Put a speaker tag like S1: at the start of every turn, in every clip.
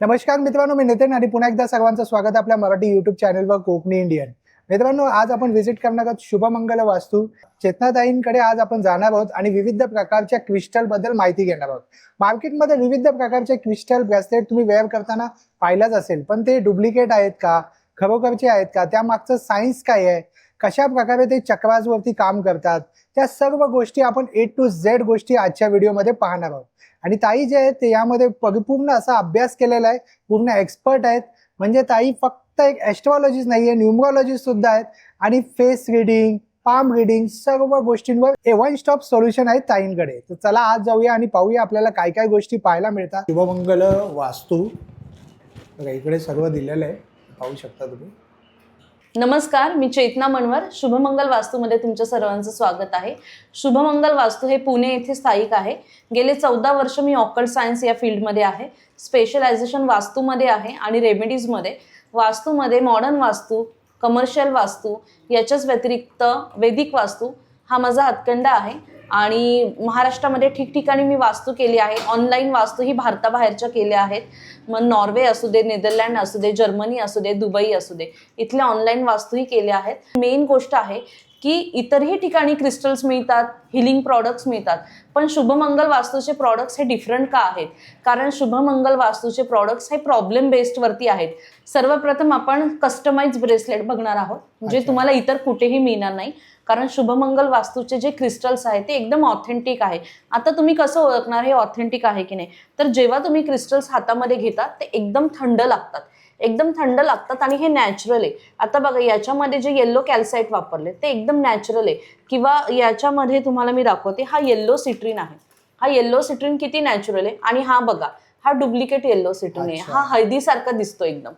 S1: नमस्कार मित्रांनो, मी नितीन आणि पुन्हा एकदा सर्वांचं स्वागत आहे आपल्या मराठी युट्यूब चॅनलवर कोकणी इंडियन. मित्रांनो, आज आपण व्हिजिट करणार आहोत शुभमंगल वास्तू. चेतनाताईंकडे आज आपण जाणार आहोत आणि विविध प्रकारच्या क्रिस्टल बद्दल माहिती घेणार आहोत. मार्केटमध्ये विविध प्रकारचे क्रिस्टल ब्रेसलेट तुम्ही वेअर करताना पाहिलंच असेल, पण ते डुप्लिकेट आहेत का, खरोखरचे आहेत का, त्यामागचं सायन्स काय आहे, कशा प्रकारे ते चक्रासवरती काम करतात, त्या सर्व गोष्टी आपण A to Z गोष्टी आजच्या व्हिडिओमध्ये पाहणार आहोत. आणि ताई जे आहेत ते यामध्ये परिपूर्ण असा अभ्यास केलेला आहे, पूर्ण एक्सपर्ट आहेत. म्हणजे ताई फक्त एक ॲस्ट्रॉलॉजिस्ट नाहीये, न्यूमरॉलॉजिस्ट सुद्धा आहेत आणि फेस रिडिंग, पाम रिडिंग सर्व गोष्टींवर वन स्टॉप सोल्युशन आहे ताईंकडे. तर चला आज जाऊया आणि पाहूया आपल्याला काय काय गोष्टी पाहायला मिळतात. शुभमंगल वास्तू बघा, इकडे सर्व दिलेलं आहे, पाहू शकता तुम्ही.
S2: नमस्कार, मी चेतना मनवर. शुभमंगल वास्तूमध्ये तुमच्या सर्वांचं स्वागत आहे. शुभमंगल वास्तू हे पुणे येथे स्थायिक आहे. गेले 14 वर्ष मी ऑकल्ट सायन्स या फील्डमध्ये आहे. स्पेशलायझेशन वास्तूमध्ये आहे आणि रेमेडीजमध्ये. वास्तूमध्ये मॉडर्न वास्तू, कमर्शियल वास्तू, याच्याच व्यतिरिक्त वैदिक वास्तू हा माझा हातखंडा आहे. आणि महाराष्ट्रामध्ये ठिकठिकाणी मी वास्तू केली आहे. ऑनलाईन वास्तू ही भारताबाहेरच्या केल्या आहेत. मग नॉर्वे असू दे, नेदरलँड असू दे, जर्मनी असू दे, दुबई असू दे, इथल्या ऑनलाईन वास्तूही केल्या आहेत. मेन गोष्ट आहे की इतरही ठिकाणी क्रिस्टल्स मिळतात, हिलिंग प्रॉडक्ट्स मिळतात, पण शुभमंगल वास्तूचे प्रॉडक्ट्स हे डिफरंट का आहेत? कारण शुभमंगल वास्तूचे प्रॉडक्ट्स हे प्रॉब्लेम बेस्डवरती आहेत. सर्वप्रथम आपण कस्टमाइज ब्रेसलेट बघणार आहोत, जे तुम्हाला इतर कुठेही मिळणार नाही. कारण शुभमंगल वास्तूचे जे क्रिस्टल्स आहेत ते एकदम ऑथेंटिक आहे. आता तुम्ही कसं ओळखणार हे ऑथेंटिक आहे की नाही? तर जेव्हा तुम्ही क्रिस्टल्स हातामध्ये घेतात ते एकदम थंड लागतात, एकदम थंड लागतात आणि हे नॅचरल आहे. आता बघा, याच्यामध्ये जे येल्लो कॅल्साइट वापरले ते एकदम नॅचरल आहे. किंवा याच्यामध्ये तुम्हाला मी दाखवते, हा येल्लो सिट्रीन आहे. हा येल्लो सिट्रीन किती नॅचरल आहे. आणि हा बघा, हा डुप्लिकेट येल्लो सिट्रीन आहे. हा हळदीसारखा दिसतो एकदम,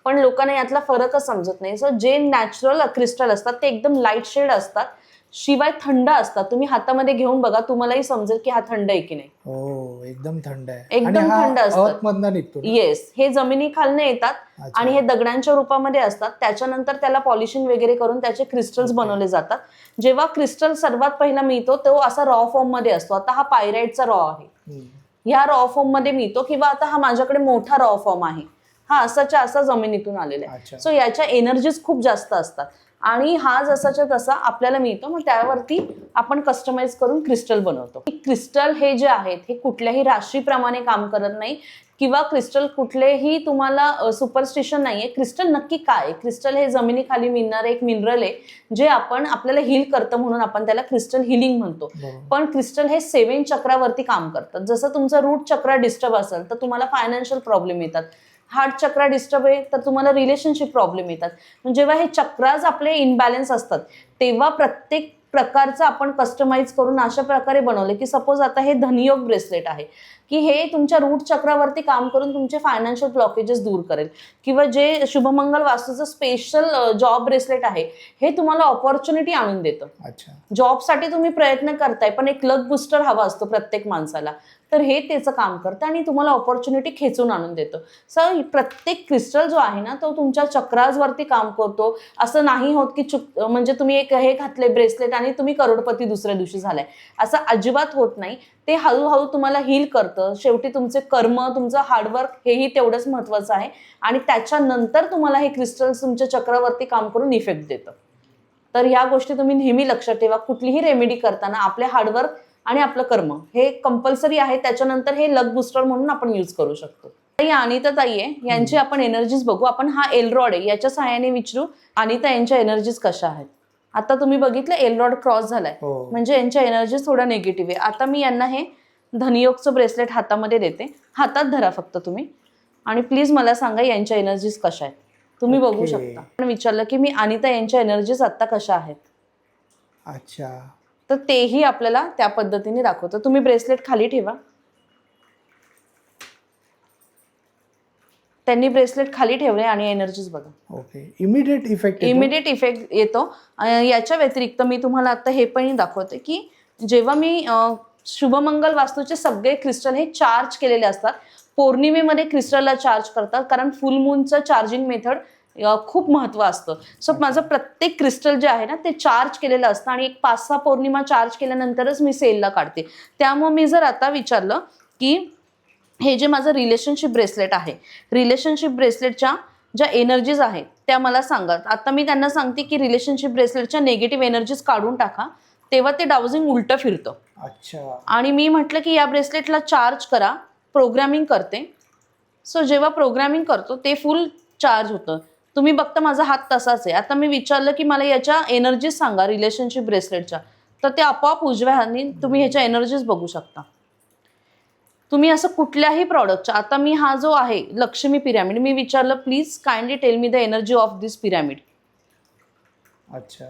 S2: पण लोकांना यातला फरकच समजत नाही. सो जे नॅचरल क्रिस्टल असतात ते एकदम लाईट शेड असतात, शिवाय थंड असतात. तुम्ही हातामध्ये घेऊन बघा, तुम्हालाही समजेल की हा थंड आहे की नाही.
S1: हो, एकदम थंड आहे,
S2: एकदम थंड
S1: असतात.
S2: येस, हे जमिनीखालनं येतात आणि हे दगडांच्या रूपामध्ये असतात. त्याच्यानंतर त्याला पॉलिशिंग वगैरे करून त्याचे क्रिस्टल्स बनवले जातात. जेव्हा क्रिस्टल सर्वात पहिला मिळतो तो असा रॉ फॉर्म मध्ये असतो. आता हा पायराइटचा रॉ आहे, ह्या रॉ फॉर्म मध्ये मिळतो. किंवा आता हा माझ्याकडे मोठा रॉ फॉर्म आहे, हा असाच्या असा जमिनीतून आलेला आहे. सो याच्या एनर्जीज खूप जास्त असतात आणि हा जसाच्या तसा आपल्याला मिळतो. मग त्यावरती आपण कस्टमाइज करून क्रिस्टल बनवतो. क्रिस्टल हे जे आहेत हे कुठल्याही राशीप्रमाणे काम करत नाही, किंवा क्रिस्टल कुठलेही तुम्हाला सुपरस्टिशन नाहीये. क्रिस्टल नक्की काय? क्रिस्टल हे जमिनीखाली मिळणारं एक मिनरल आहे, जे आपण आपल्याला हील करतं, म्हणून आपण त्याला क्रिस्टल हिलिंग म्हणतो. पण क्रिस्टल हे 7 चक्रावरती काम करतात. जसं तुमचं रूट चक्र डिस्टर्ब असेल तर तुम्हाला फायनान्शियल प्रॉब्लेम येतात. हार्ट चक्र डिस्टर्ब आहे तर तुम्हाला रिलेशनशिप प्रॉब्लेम येतात. जेव्हा हे चक्राज आपले इनबॅलन्स असतात तेव्हा प्रत्येक प्रकारचं आपण कस्टमाइज करून अशा प्रकारे बनवले की सपोज आता हे धनयोग ब्रेसलेट आहे, की हे तुमच्या रूट चक्रावरती काम करून तुमचे फायनान्शियल ब्लॉकेजेस दूर करेल. किंवा जे शुभमंगल वास्तूचं स्पेशल जॉब ब्रेसलेट आहे, हे तुम्हाला ऑपॉर्च्युनिटी आणून देतं. जॉबसाठी तुम्ही प्रयत्न करताय पण एक लक बुस्टर हवा असतो प्रत्येक माणसाला, तर हे त्याचं काम करतं आणि तुम्हाला ऑपॉर्च्युनिटी खेचून आणून देतं. सो प्रत्येक क्रिस्टल जो आहे ना तो तुमच्या चक्राजवरती काम करतो. असं नाही होत की म्हणजे तुम्ही एक हे घातले ब्रेसलेट आणि तुम्ही करोडपती दुसऱ्या दिवशी झालाय, असं अजिबात होत नाही. ते हळूहळू तुम्हाला हील करतं. शेवटी तुमचे कर्म, तुमचं हार्डवर्क हेही तेवढंच महत्वाचं आहे आणि त्याच्यानंतर तुम्हाला हे क्रिस्टल्स तुमच्या चक्रावरती काम करून इफेक्ट देतं. तर ह्या गोष्टी तुम्ही नेहमी लक्षात ठेवा. कुठलीही रेमेडी करताना आपले हार्डवर्क आणि आपलं कर्म हे कंपल्सरी आहे. त्याच्यानंतर हे लक बुस्टर म्हणून आपण यूज करू शकतो. अनिता ताई आहे, यांची आपण एनर्जीज बघू. आपण हा एलरॉड आहे, याच्या सहाय्याने विचारू अनिता यांच्या एनर्जीज कशा आहेत. आता तुम्ही बघितलं एलरॉड क्रॉस झालाय, म्हणजे यांच्या एनर्जीज थोडा निगेटिव्ह आहे. आता मी यांना हे धनयोगचं ब्रेसलेट हातामध्ये देते. हातात धरा फक्त तुम्ही आणि प्लीज मला सांगा यांच्या एनर्जीज कशा आहेत. तुम्ही बघू शकता. पण विचारलं की मी अनिता यांच्या एनर्जीज आता कशा आहेत.
S1: अच्छा,
S2: तर तेही आपल्याला त्या पद्धतीने दाखवतं. तुम्ही ब्रेसलेट खाली ठेवा. त्यांनी ब्रेसलेट खाली ठेवले आणि एनर्जीज बघा.
S1: ओके, इमिडिएट
S2: इफेक्ट येतो. याच्या व्यतिरिक्त मी तुम्हाला आता हे पण दाखवते की जेव्हा मी शुभमंगल वास्तूचे सगळे क्रिस्टल हे चार्ज केलेले असतात. पौर्णिमेमध्ये क्रिस्टलला चार्ज करतात, कारण फुल मूनचं चार्जिंग मेथड खूप महत्व असतं. सो माझं प्रत्येक क्रिस्टल जे आहे ना ते चार्ज केलेलं असतं आणि एक 5-6 पौर्णिमा चार्ज केल्यानंतरच मी सेलला काढते. त्यामुळे मी जर आता विचारलं की हे जे माझं रिलेशनशिप ब्रेसलेट आहे, रिलेशनशिप ब्रेसलेटच्या ज्या एनर्जीज आहेत त्या मला सांगा. आता मी त्यांना सांगते की रिलेशनशिप ब्रेसलेटच्या निगेटिव्ह एनर्जीज काढून टाका, तेव्हा ते डाउजिंग उलटं फिरतं.
S1: अच्छा.
S2: आणि मी म्हटलं की या ब्रेसलेटला चार्ज करा, प्रोग्रामिंग करते. सो जेव्हा प्रोग्रामिंग करतो ते फुल चार्ज होतं. तुम्ही बघता माझा हात तसाच आहे. आता मी विचारलं की मला याच्या एनर्जीज सांगा रिलेशनशिप ब्रेसलेटच्या, तर ते आपोआप उजव्या हाताने तुम्ही ह्याच्या एनर्जीज बघू शकता. तुम्ही असं कुठल्याही प्रॉडक्टच्या, आता मी हा जो आहे लक्ष्मी पिरॅमिड, मी विचारलं please kindly tell me the energy of this pyramid.
S1: अच्छा.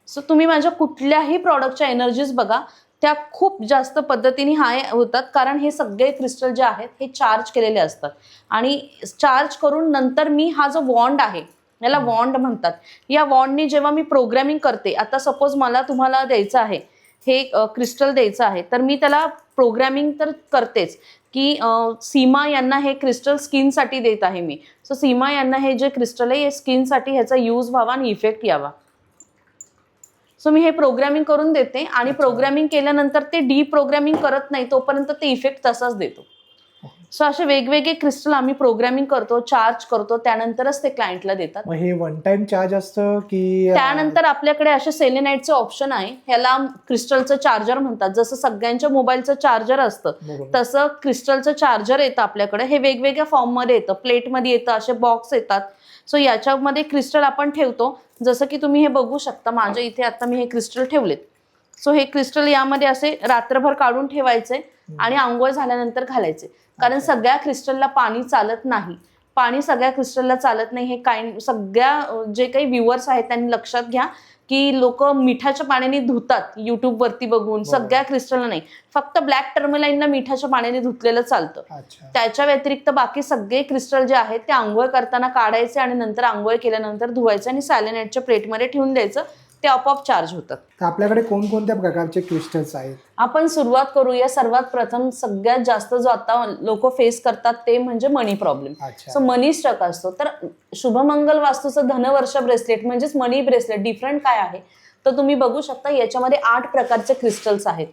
S2: सो तुम्ही माझ्या कुठल्याही प्रॉडक्टच्या एनर्जीज बघा, त्या खूप जास्त पद्धतीने हाय होतात, कारण हे सगळे क्रिस्टल जे आहेत हे चार्ज केलेले असतात. आणि चार्ज करून नंतर मी हा जो वॉन्ड आहे, याला वॉन्ड म्हणतात, या वॉन्डनी जेव्हा मी प्रोग्रामिंग करते, आता सपोज मला तुम्हाला द्यायचं आहे हे क्रिस्टल द्यायचं आहे, तर मी त्याला प्रोग्रामिंग तर करतेच की सीमा यांना हे क्रिस्टल स्किनसाठी देत आहे मी. सो सीमा यांना हे जे क्रिस्टल आहे हे स्किनसाठी ह्याचा यूज व्हावा आणि इफेक्ट यावा. सो मी हे प्रोग्रामिंग करून देते आणि प्रोग्रामिंग केल्यानंतर ते डीप्रोग्रामिंग करत नाही, तोपर्यंत ते इफेक्ट तसाच देतो. सो असे वेगवेगळे क्रिस्टल आम्ही प्रोग्रामिंग करतो, चार्ज करतो, त्यानंतरच ते क्लायंटला देतात.
S1: मग हे वन टाइम चार्ज असतं की
S2: त्यानंतर आपल्याकडे असे सेलेनाइटचे ऑप्शन आहे, ह्याला क्रिस्टलचं चार्जर म्हणतात. जसं सगळ्यांच्या मोबाईलचं चार्जर असतं तसं क्रिस्टलचं चार्जर येतं आपल्याकडे. हे वेगवेगळ्या फॉर्ममध्ये येतं, प्लेटमध्ये येतं, असे बॉक्स येतात. सो याच्यामध्ये क्रिस्टल आपण ठेवतो. जसं की तुम्ही हे बघू शकता, माझ्या इथे आता मी हे क्रिस्टल ठेवलेत. सो हे क्रिस्टल यामध्ये असे रात्रभर काढून ठेवायचे आणि आंघोळ झाल्यानंतर घालायचे, कारण सगळ्या क्रिस्टलला पाणी चालत नाही. पाणी सगळ्या क्रिस्टलला चालत नाही. हे सगळ्या जे काही व्ह्युअर्स आहेत त्यांनी लक्षात घ्या की लोक मिठाच्या पाण्याने धुतात YouTube वरती बघून, सगळ्या क्रिस्टलला नाही. फक्त ब्लॅक टर्मलाईनला मिठाच्या पाण्याने धुतलेलं चालतं. त्याच्या व्यतिरिक्त बाकी सगळे क्रिस्टल जे आहेत ते आंघोळ करताना काढायचे आणि नंतर आंघोळ केल्यानंतर धुवायचे आणि सॅलेनाइटच्या प्लेटमध्ये ठेवून द्यायचं, ते आपोआप चार्ज होतात.
S1: तर आपल्याकडे कोणकोणत्या प्रकारचे क्रिस्टल्स आहेत?
S2: आपण सुरुवात करूया. सर्वात प्रथम सगळ्यात जास्त जो आता लोक फेस करतात ते म्हणजे मनी प्रॉब्लेम. सो मनी स्ट्रक असतो. तर शुभमंगल वास्तूचं धनवर्ष ब्रेसलेट म्हणजेच मनी ब्रेसलेट डिफरंट काय आहे तर तुम्ही बघू शकता, याच्यामध्ये 8 प्रकारचे क्रिस्टल्स आहेत.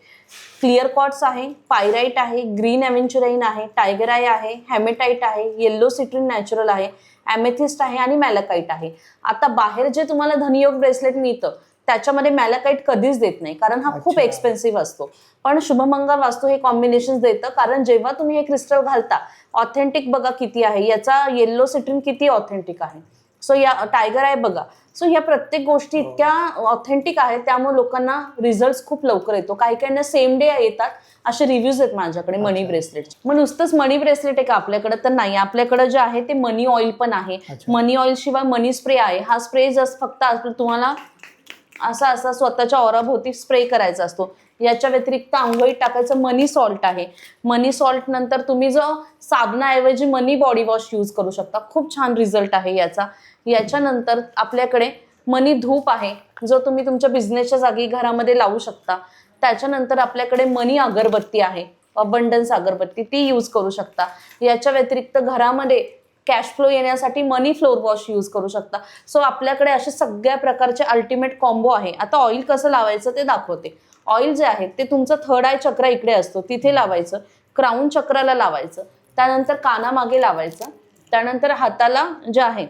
S2: क्लिअर क्वार्ट्स आहे, पायराइट आहे, ग्रीन एव्हेंचुराइन आहे, टायगर आय आहे, हेमेटाइट आहे, येल्लो सिट्रिन नॅचरल आहे, ॲमेथिस्ट आहे आणि मॅलाकाइट आहे. आता बाहेर जे तुम्हाला धनयोग ब्रेसलेट मिळतं त्याच्यामध्ये मॅलाकाइट कधीच देत नाही, कारण हा खूप एक्सपेन्सिव्ह असतो. पण शुभमंगल वास्तू हे कॉम्बिनेशन देतं, कारण जेव्हा तुम्ही हे क्रिस्टल घालता, ऑथेंटिक बघा किती आहे, याचा येल्लो सिट्रिन किती ऑथेंटिक आहे. सो या टायगर आय बघा. सो ह्या प्रत्येक गोष्टी इतक्या ऑथेंटिक आहेत, त्यामुळे लोकांना रिझल्ट खूप लवकर येतो. काही काहींना सेम डे येतात, असे रिव्ह्यूज आहेत माझ्याकडे मनी ब्रेसलेटचे. मग नुसतंच मनी ब्रेसलेट आहे का आपल्याकडे? तर नाही, आपल्याकडे जे आहे ते मनी ऑइल पण आहे. मनी ऑइल शिवाय मनी स्प्रे आहे. हा स्प्रे जस्ट फक्त तुम्हाला असा असा स्वतःच्या ऑराभोवती स्प्रे करायचा असतो. याच्या व्यतिरिक्त आंघोळीत टाकायचं मनी सॉल्ट आहे. मनी सॉल्ट नंतर तुम्ही जो साबणाऐवजी मनी बॉडी वॉश यूज करू शकता, खूप छान रिझल्ट आहे याचा. याच्यानंतर आपल्याकडे मनी धूप आहे, जो तुम्ही तुमच्या बिझनेसच्या जागी घरामध्ये लावू शकता. त्याच्यानंतर आपल्याकडे मनी अगरबत्ती आहे, अबंडन्स अगरबत्ती, ती यूज करू शकता. याच्या व्यतिरिक्त घरामध्ये कॅश फ्लो येण्यासाठी मनी फ्लोर वॉश यूज करू शकता. सो आपल्याकडे असे सगळ्या प्रकारचे अल्टिमेट कॉम्बो आहे. आता ऑइल कसं लावायचं ते दाखवते. ऑइल जे आहे ते तुमचं थर्ड आय चक्र इकडे असतो, तिथे लावायचं. क्राऊन चक्राला लावायचं. त्यानंतर कानामागे लावायचं. त्यानंतर हाताला जे आहे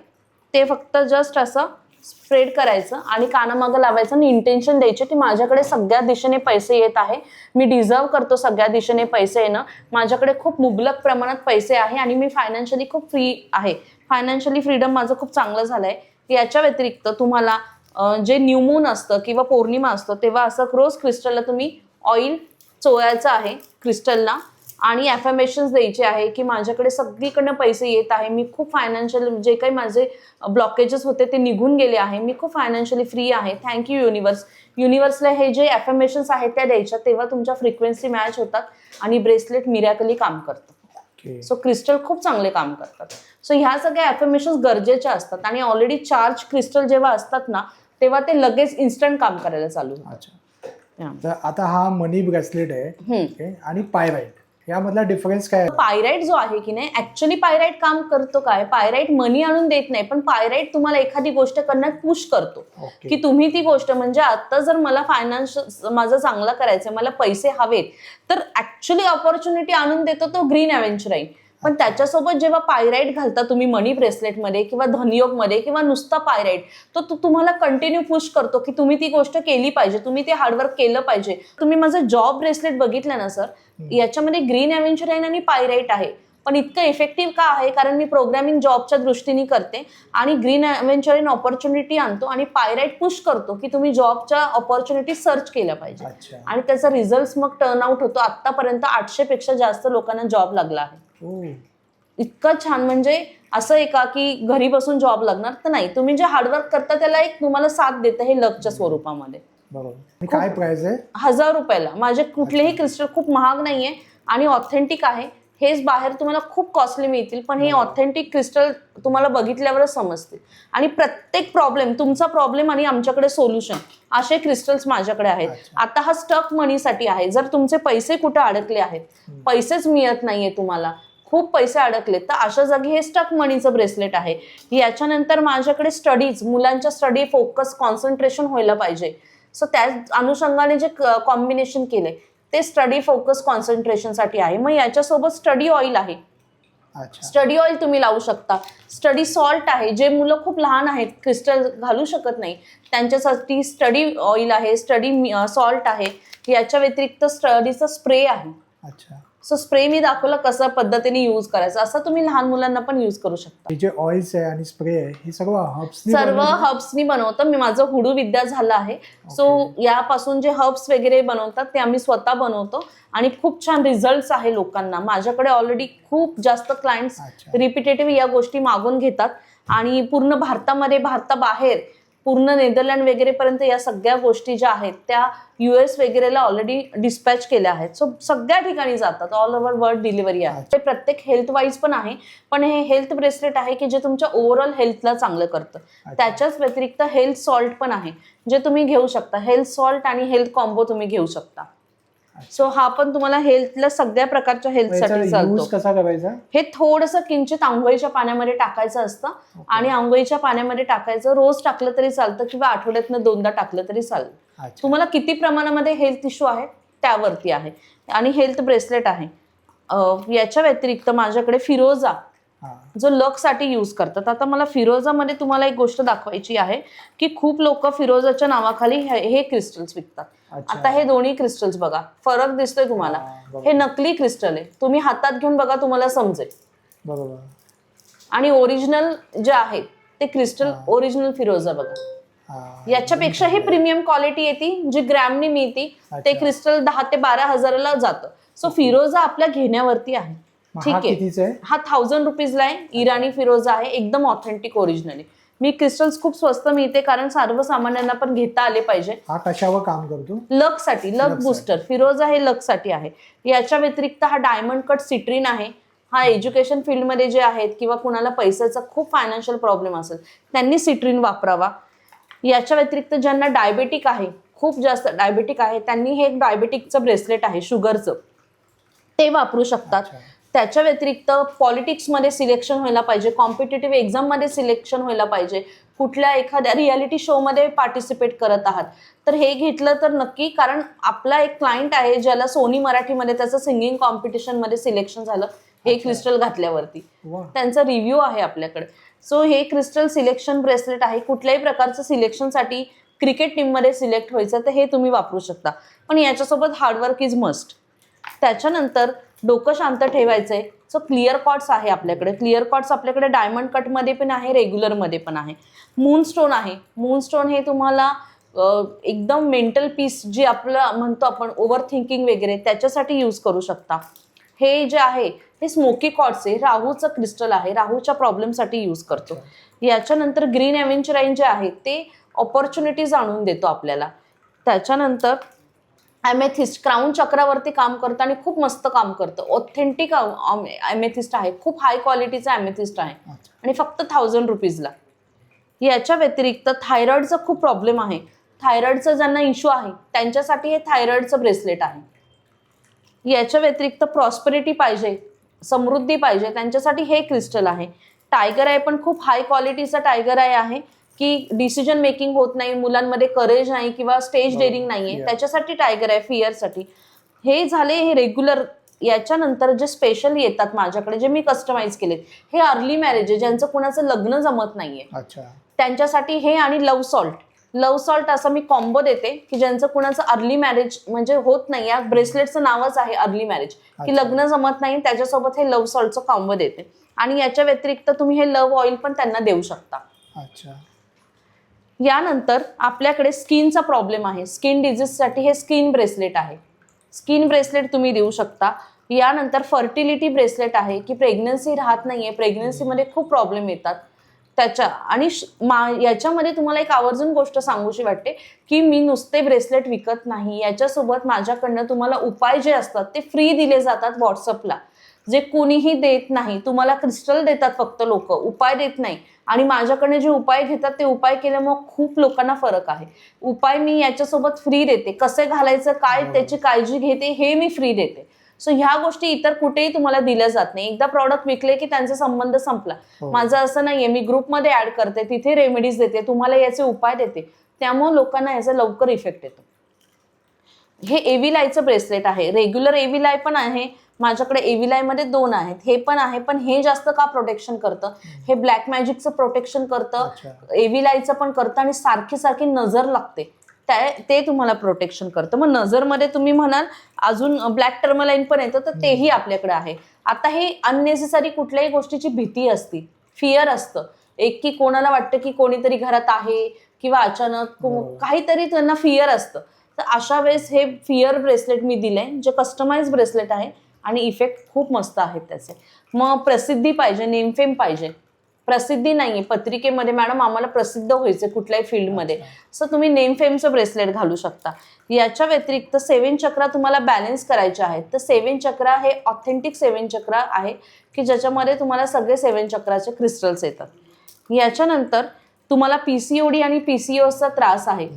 S2: ते फक्त जस्ट असं स्प्रेड करायचं आणि कानामागं लावायचं आणि इंटेन्शन द्यायचे की माझ्याकडे सगळ्या दिशेने पैसे येत आहे, मी डिझर्व करतो सगळ्या दिशेने पैसे येणं, माझ्याकडे खूप मुबलक प्रमाणात पैसे आहे आणि मी फायनान्शियली खूप फ्री आहे, फायनान्शियली फ्रीडम माझं खूप चांगलं झालं आहे. याच्या व्यतिरिक्त तुम्हाला जे न्यू मून असतं किंवा पौर्णिमा असतं तेव्हा असं रोज क्रिस्टलला तुम्ही ऑइल चोळायचं आहे क्रिस्टलला आणि ॲफर्मेशन्स द्यायचे आहे की माझ्याकडे सगळीकडनं पैसे येत आहे, मी खूप फायनान्शियल जे काही माझे ब्लॉकेजेस होते ते निघून गेले आहे, मी खूप फायनान्शियली फ्री आहे, थँक्यू युनिवर्स. युनिवर्सला हे जे ॲफर्मेशन्स आहेत त्या द्यायच्या, तेव्हा तुमच्या फ्रिक्वेन्सी मॅच होतात आणि ब्रेसलेट मिरॅकली काम करतं. सो क्रिस्टल खूप चांगले काम करतात. सो ह्या सगळ्या ॲफर्मेशन्स गरजेच्या असतात आणि ऑलरेडी चार्ज क्रिस्टल जेव्हा असतात ना तेव्हा ते लगेच इन्स्टंट काम करायला चालू होतं.
S1: तर आता हा मनी ब्रेसलेट आहे आणि पायराइट, यामधला डिफरन्स काय आहे?
S2: पायराईट जो आहे की नाही, ऍक्च्युअली पायराईट काम करतो काय, पायराईट मनी आणून देत नाही, पण पायराईट तुम्हाला एखादी गोष्ट करण्यात पुश करतो
S1: ओके.
S2: की तुम्ही ती गोष्ट, म्हणजे आता जर मला फायनान्स माझं चांगलं करायचंय, मला पैसे हवेत, तर ऍक्च्युअली ऑपॉर्च्युनिटी आणून देतो तो ग्रीन ॲव्हेंचराईन. पण त्याच्यासोबत जेव्हा पायराईट घालता तुम्ही मनी ब्रेसलेटमध्ये किंवा धनयोगमध्ये किंवा नुसता पायराईट, तो तुम्हाला कंटिन्यू पुश करतो की तुम्ही ती गोष्ट केली पाहिजे, तुम्ही ते हार्डवर्क केलं पाहिजे. तुम्ही माझं जॉब ब्रेसलेट बघितलं ना सर, याच्यामध्ये ग्रीन ॲव्हेंचराईन आणि पायराईट आहे. पण इतकं इफेक्टिव्ह का आहे? कारण मी प्रोग्रामिंग जॉबच्या दृष्टीने करते आणि ग्रीन ॲव्हेंचराईन ऑपॉर्च्युनिटी आणतो आणि पायराईट पुश करतो की तुम्ही जॉबच्या ऑपॉर्च्युनिटी सर्च केल्या पाहिजे.
S1: अच्छा.
S2: आणि त्याचा रिझल्ट मग टर्न आउट होतो. आतापर्यंत 800 पेक्षा जास्त लोकांना जॉब लागला आहे. इतकं छान. म्हणजे असं आहे का की घरी बसून जॉब लागणार, तर नाही, तुम्ही जे हार्डवर्क करता त्याला एक तुम्हाला साथ देतं हे लकच्या स्वरूपामध्ये.
S1: बरोबर. काय प्राइस आहे?
S2: 1000 रुपयाला. माझे कुठलेही क्रिस्टल खूप महाग नाहीये आणि ऑथेंटिक आहे. हेच बाहेर तुम्हाला खूप कॉस्टली मिळतील, पण हे ऑथेंटिक क्रिस्टल तुम्हाला बघितल्यावरच समजतील. आणि प्रत्येक प्रॉब्लेम, तुमचा प्रॉब्लेम आणि आमच्याकडे सोल्युशन, असे क्रिस्टल्स माझ्याकडे आहेत. आता हा स्टक मनीसाठी आहे. जर तुमचे पैसे कुठे अडकले आहेत, पैसेच मिळत नाहीये तुम्हाला, खूप पैसे अडकले, तर अशा जागी हे स्टक मनीचं ब्रेसलेट आहे. याच्यानंतर माझ्याकडे स्टडीज, मुलांच्या स्टडी फोकस कॉन्सन्ट्रेशन व्हायला पाहिजे, सो त्या अनुषंगाने जे कॉम्बिनेशन केले ते स्टडी फोकस कॉन्सन्ट्रेशनसाठी आहे. मग याच्यासोबत स्टडी ऑइल आहे. स्टडी ऑइल तुम्ही लावू शकता. स्टडी सॉल्ट आहे. जे मुलं खूप लहान आहेत, क्रिस्टल घालू शकत नाही, त्यांच्यासाठी स्टडी ऑइल आहे, स्टडी सॉल्ट आहे. याच्या व्यतिरिक्त स्टडीचा स्प्रे आहे.
S1: अच्छा.
S2: सो स्प्रे मी दाखवलं कसं पद्धतीने यूज करायचं, असं तुम्ही लहान मुलांना पण यूज करू शकता.
S1: जे ऑइल्स आहे आणि स्प्रे आहे हे सर्व
S2: हर्ब्सनी बनवतं. मी माझं हुडू विद्या झालं आहे. सो यापासून जे हर्ब्स वगैरे बनवतात ते आम्ही स्वतः बनवतो आणि खूप छान रिझल्ट्स आहे लोकांना. माझ्याकडे ऑलरेडी खूप जास्त क्लायंट्स रिपिटेटिव्ह या गोष्टी मागून घेतात आणि पूर्ण भारतामध्ये, भारताबाहेर, पूर्ण नेदरलँड वगैरे पर्यंत या सगळ्या गोष्टी ज्या आहेत त्या US वगैरेला ऑलरेडी डिस्पॅच केल्या आहेत. सो सगळ्या ठिकाणी जातात, ऑल ओव्हर वर्ल्ड डिलिव्हरी आहे. ते प्रत्येक हेल्थ वाईज पण आहे, पण हे हेल्थ ब्रेसलेट आहे की जे तुमच्या ओव्हरऑल हेल्थला चांगलं करतं. त्याच्याच व्यतिरिक्त हेल्थ सॉल्ट पण आहे जे तुम्ही घेऊ शकता. हेल्थ सॉल्ट आणि हेल्थ कॉम्बो तुम्ही घेऊ शकता. सो हा पण तुम्हाला हेल्थला, सगळ्या प्रकारच्या हेल्थसाठी चालतो.
S1: कसा करायचा?
S2: हे थोडंसं किंचित आंघोळीच्या पाण्यामध्ये टाकायचं असतं आणि आंघोळीच्या पाण्यामध्ये टाकायचं. रोज टाकलं तरी चालतं किंवा आठवड्यातनं 2दा टाकलं तरी चालतं. तुम्हाला किती प्रमाणामध्ये हेल्थ इश्यू आहे त्यावरती आहे. आणि हेल्थ ब्रेसलेट आहे. याच्या व्यतिरिक्त माझ्याकडे फिरोजा, जो लकसाठी यूज करतात. आता मला फिरोजामध्ये तुम्हाला एक गोष्ट दाखवायची आहे की खूप लोक फिरोजाच्या नावाखाली हे क्रिस्टल्स विकतात. आता हे दोन्ही क्रिस्टल्स बघा, फरक दिसतोय तुम्हाला. हे नकली क्रिस्टल आहे. तुम्ही हातात घेऊन बघा, तुम्हाला समजेल.
S1: बरोबर.
S2: आणि ओरिजिनल जे आहे ते क्रिस्टल, ओरिजिनल फिरोजा बघा. याच्यापेक्षा हे प्रीमियम क्वालिटी येते जी ग्रॅमनी मिळते. ते क्रिस्टल 10 ते 12 हजाराला जातं. सो फिरोजा आपल्या घेण्यावरती आहे. ठीक आहे. हा 1000 रुपीजला आहे. इराणी फिरोजा आहे, एकदम ऑथेंटिक ओरिजिनल आहे. मी क्रिस्टल्स खूप स्वस्त मिळते कारण सर्वसामान्यांना पण घेता आले पाहिजे.
S1: हा कशावर काम करतो?
S2: लकसाठी, लक बुस्टर. फिरोजा हे लकसाठी आहे. याच्या व्यतिरिक्त हा डायमंड कट सिट्रीन आहे. हा एज्युकेशन फील्डमध्ये जे आहेत किंवा कुणाला पैशाचा खूप फायनान्शियल प्रॉब्लेम असेल त्यांनी सिट्रीन वापरावा. याच्या व्यतिरिक्त ज्यांना डायबेटिक आहे, खूप जास्त डायबेटिक आहे, त्यांनी हे डायबेटिकचं ब्रेसलेट आहे शुगरचं, ते वापरू शकतात. त्याच्या व्यतिरिक्त पॉलिटिक्समध्ये सिलेक्शन व्हायला पाहिजे, कॉम्पिटेटिव्ह एक्झाममध्ये सिलेक्शन व्हायला पाहिजे, कुठल्या एखाद्या रियालिटी शोमध्ये पार्टिसिपेट करत आहात तर हे घेतलं तर नक्की. कारण आपला एक क्लायंट आहे ज्याला सोनी मराठीमध्ये त्याचं सिंगिंग कॉम्पिटिशनमध्ये सिलेक्शन झालं हे क्रिस्टल घातल्यावरती. त्यांचा रिव्ह्यू आहे आपल्याकडे. सो हे क्रिस्टल सिलेक्शन ब्रेसलेट आहे. कुठल्याही प्रकारचं सिलेक्शनसाठी, क्रिकेट टीममध्ये सिलेक्ट व्हायचं तर हे तुम्ही वापरू शकता. पण याच्यासोबत हार्डवर्क इज मस्ट. त्याच्यानंतर डोकं शांत ठेवायचंय. सो क्लिअर कॉर्ड्स आहे आपल्याकडे. क्लिअर कॉर्ड्स आपल्याकडे डायमंड कटमध्ये पण आहे, रेग्युलरमध्ये पण आहे. मूनस्टोन आहे. मूनस्टोन हे तुम्हाला एकदम मेंटल पीस, जी आपलं म्हणतो आपण ओव्हर थिंकिंग वगैरे, त्याच्यासाठी यूज करू शकता. हे जे आहे हे स्मोकी कॉर्ड्स आहे. राहूचं क्रिस्टल आहे, राहूच्या प्रॉब्लेमसाठी यूज करतो. याच्यानंतर ग्रीन ॲव्हेंचराईन जे आहे ते ऑपॉर्च्युनिटीज आणून देतो आपल्याला. त्याच्यानंतर ॲमेथिस्ट क्राऊन चक्रावरती काम करतं आणि खूप मस्त काम करतं. ऑथेंटिक ॲमेथिस्ट आहे, खूप हाय क्वालिटीचं ॲमेथिस्ट आहे आणि फक्त 1000 रुपीजला. याच्या व्यतिरिक्त थायरॉइडचा खूप प्रॉब्लेम आहे. थायरॉइडचा ज्यांना इश्यू आहे त्यांच्यासाठी हे थायरॉइडचं ब्रेसलेट आहे. याच्या व्यतिरिक्त प्रॉस्पेरिटी पाहिजे, समृद्धी पाहिजे, त्यांच्यासाठी हे क्रिस्टल आहे. टायगर आय पण खूप हाय क्वालिटीचा टायगर आय आहे की डिसिजन मेकिंग होत नाही, मुलांमध्ये करेज नाही किंवा स्टेज डेअरिंग नाहीये, त्याच्यासाठी टायगर आय, फिअरसाठी. हे झाले हे रेग्युलर. याच्यानंतर जे स्पेशल येतात माझ्याकडे, जे मी कस्टमाइज केले, हे अर्ली मॅरेज आहे, ज्यांचं कुणाचं लग्न जमत नाहीये, त्यांच्यासाठी हे आणि लव्ह सॉल्ट. लव्ह सॉल्ट असं मी कॉम्बो देते की ज्यांचं कुणाचं अर्ली मॅरेज म्हणजे होत नाही, या ब्रेसलेटचं नावच आहे अर्ली मॅरेज, की लग्न जमत नाही, त्याच्यासोबत हे लव्ह सॉल्टचं कॉम्बो देते. आणि याच्या व्यतिरिक्त तुम्ही हे लव्ह ऑइल पण त्यांना देऊ शकता. यानंतर आपल्याकडे स्किनचा प्रॉब्लेम आहे, स्किन डिझीजसाठी हे स्किन ब्रेसलेट आहे. स्किन ब्रेसलेट तुम्ही देऊ शकता. यानंतर फर्टिलिटी ब्रेसलेट आहे की प्रेग्नन्सी राहत नाहीये, प्रेग्नन्सीमध्ये खूप प्रॉब्लेम येतात त्याच्या. आणि याच्यामध्ये तुम्हाला एक आवर्जून गोष्ट सांगूशी वाटते की मी नुसते ब्रेसलेट विकत नाही, याच्यासोबत माझ्याकडनं तुम्हाला उपाय जे असतात ते फ्री दिले जातात व्हॉट्सअपला, जे कोणीही देत नाही. तुम्हाला क्रिस्टल देतात फक्त लोक, उपाय देत नाही. आणि माझ्याकडे जे उपाय घेतात ते उपाय केल्यामुळे खूप लोकांना फरक आहे. उपाय मी याच्यासोबत फ्री देते, कसे घालायचं, काय त्याची काळजी घेते हे मी फ्री देते. सो ह्या गोष्टी इतर कुठेही तुम्हाला दिल्या जात नाही. एकदा प्रॉडक्ट विकले की त्यांचा संबंध संपला. माझं असं नाहीये, मी ग्रुपमध्ये ऍड करते, तिथे रेमेडीज देते, तुम्हाला याचे उपाय देते, त्यामुळे लोकांना याचा लवकर इफेक्ट येतो. हे एव्हिलायचं ब्रेसलेट आहे. रेग्युलर एव्हिलाय पण आहे माझ्याकडे, एव्हिलाय मध्ये 2 आहेत, हे पण आहे. पण हे जास्त का प्रोटेक्शन करतं, हे ब्लॅक मॅजिकचं प्रोटेक्शन करतं, एव्हिलायचं पण करतं, आणि सारखी सारखी नजर लागते ते तुम्हाला प्रोटेक्शन करतं. मग नजरमध्ये तुम्ही म्हणाल अजून ब्लॅक टर्मलाईन पण येतं, तर तेही आपल्याकडे आहे. आता हे अननेसेसरी कुठल्याही गोष्टीची भीती असते, फिअर असतं एक, की कोणाला वाटतं की कोणीतरी घरात आहे किंवा अचानक काहीतरी त्यांना फिअर असतं. तर अशा वेळेस हे फिअर ब्रेसलेट मी दिलंय, जे कस्टमाइज ब्रेसलेट आहे आणि इफेक्ट खूप मस्त आहेत त्याचे. मग प्रसिद्धी पाहिजे, नेमफेम पाहिजे. प्रसिद्धी नाहीये पत्रिकेमध्ये, मॅडम आम्हाला प्रसिद्ध व्हायचं कुठल्याही फील्डमध्ये, सो तुम्ही नेमफेमचं ब्रेसलेट घालू शकता. याच्या व्यतिरिक्त 7 चक्रा तुम्हाला बॅलन्स करायचे आहेत, तर 7 चक्रा हे ऑथेंटिक 7 चक्रा आहे की ज्याच्यामध्ये तुम्हाला सगळे 7 चक्राचे क्रिस्टल्स येतात. याच्यानंतर तुम्हाला पीसीओडी आणि पीसीओएसचा त्रास आहे,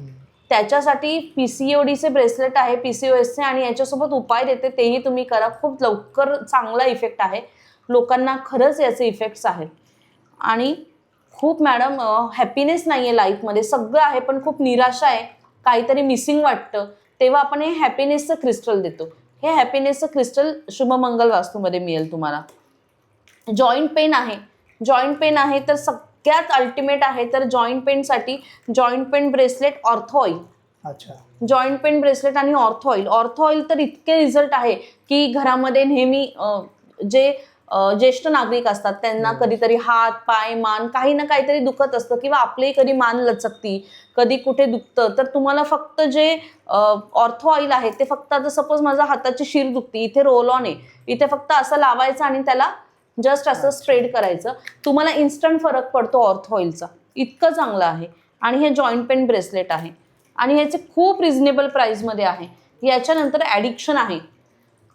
S2: त्याच्यासाठी पीसीओडीचे ब्रेसलेट आहे, पीसीओएसचे, आणि याच्यासोबत उपाय देते, तेही तुम्ही करा. खूप लवकर चांगला इफेक्ट आहे, लोकांना खरंच याचे इफेक्ट्स आहेत. आणि खूप मॅडम हॅपीनेस नाहीये लाईफमध्ये, सगळं आहे पण खूप निराशा आहे, काहीतरी मिसिंग वाटतं, तेव्हा आपण हे हॅपीनेसचं क्रिस्टल देतो. हे हॅपीनेसचं क्रिस्टल शुभमंगल वास्तूमध्ये मिळेल तुम्हाला. जॉईंट पेन आहे, जॉईंट पेन आहे तर सगळ्यात अल्टिमेट आहे, तर जॉईंट पेनसाठी joint pain bracelet, ortho oil. Joint pain bracelet आणि ऑर्थो ऑइल. ऑर्थो ऑइल तर इतके रिझल्ट आहे की घरामध्ये नेहमी जे ज्येष्ठ नागरिक असतात त्यांना कधीतरी हात, पाय, मान काही ना काहीतरी दुखत असतं, किंवा आपली कधी मान लचकती, कधी कुठे दुखतं, तर तुम्हाला फक्त जे ऑर्थो ऑइल आहे ते फक्त, आता सपोज माझ्या हाताची शीर दुखती, इथे रोल ऑन आहे, इथे फक्त असं लावायचं आणि त्याला जस्ट असं स्प्रेड करायचं, तुम्हाला इन्स्टंट फरक पडतो ऑर्थो ऑइलचा. इतकं चांगलं आहे. आणि हे जॉईंट पेन ब्रेसलेट आहे आणि ह्याचे खूप रिझनेबल प्राइसमध्ये आहे. याच्यानंतर ॲडिक्शन आहे,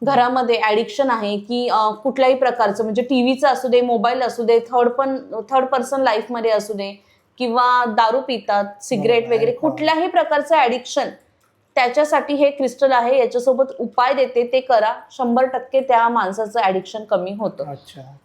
S2: घरामध्ये ॲडिक्शन आहे की कुठल्याही प्रकारचं, म्हणजे टीव्हीचं असू दे, मोबाईल असू दे, थर्ड पर्सन लाईफमध्ये असू दे, किंवा दारू पितात, सिगरेट वगैरे, कुठल्याही प्रकारचं ॲडिक्शन, त्याच्यासाठी हे क्रिस्टल आहे. याच्यासोबत उपाय देते, ते करा, 100% त्या माणसाचं ॲडिक्शन कमी होतं.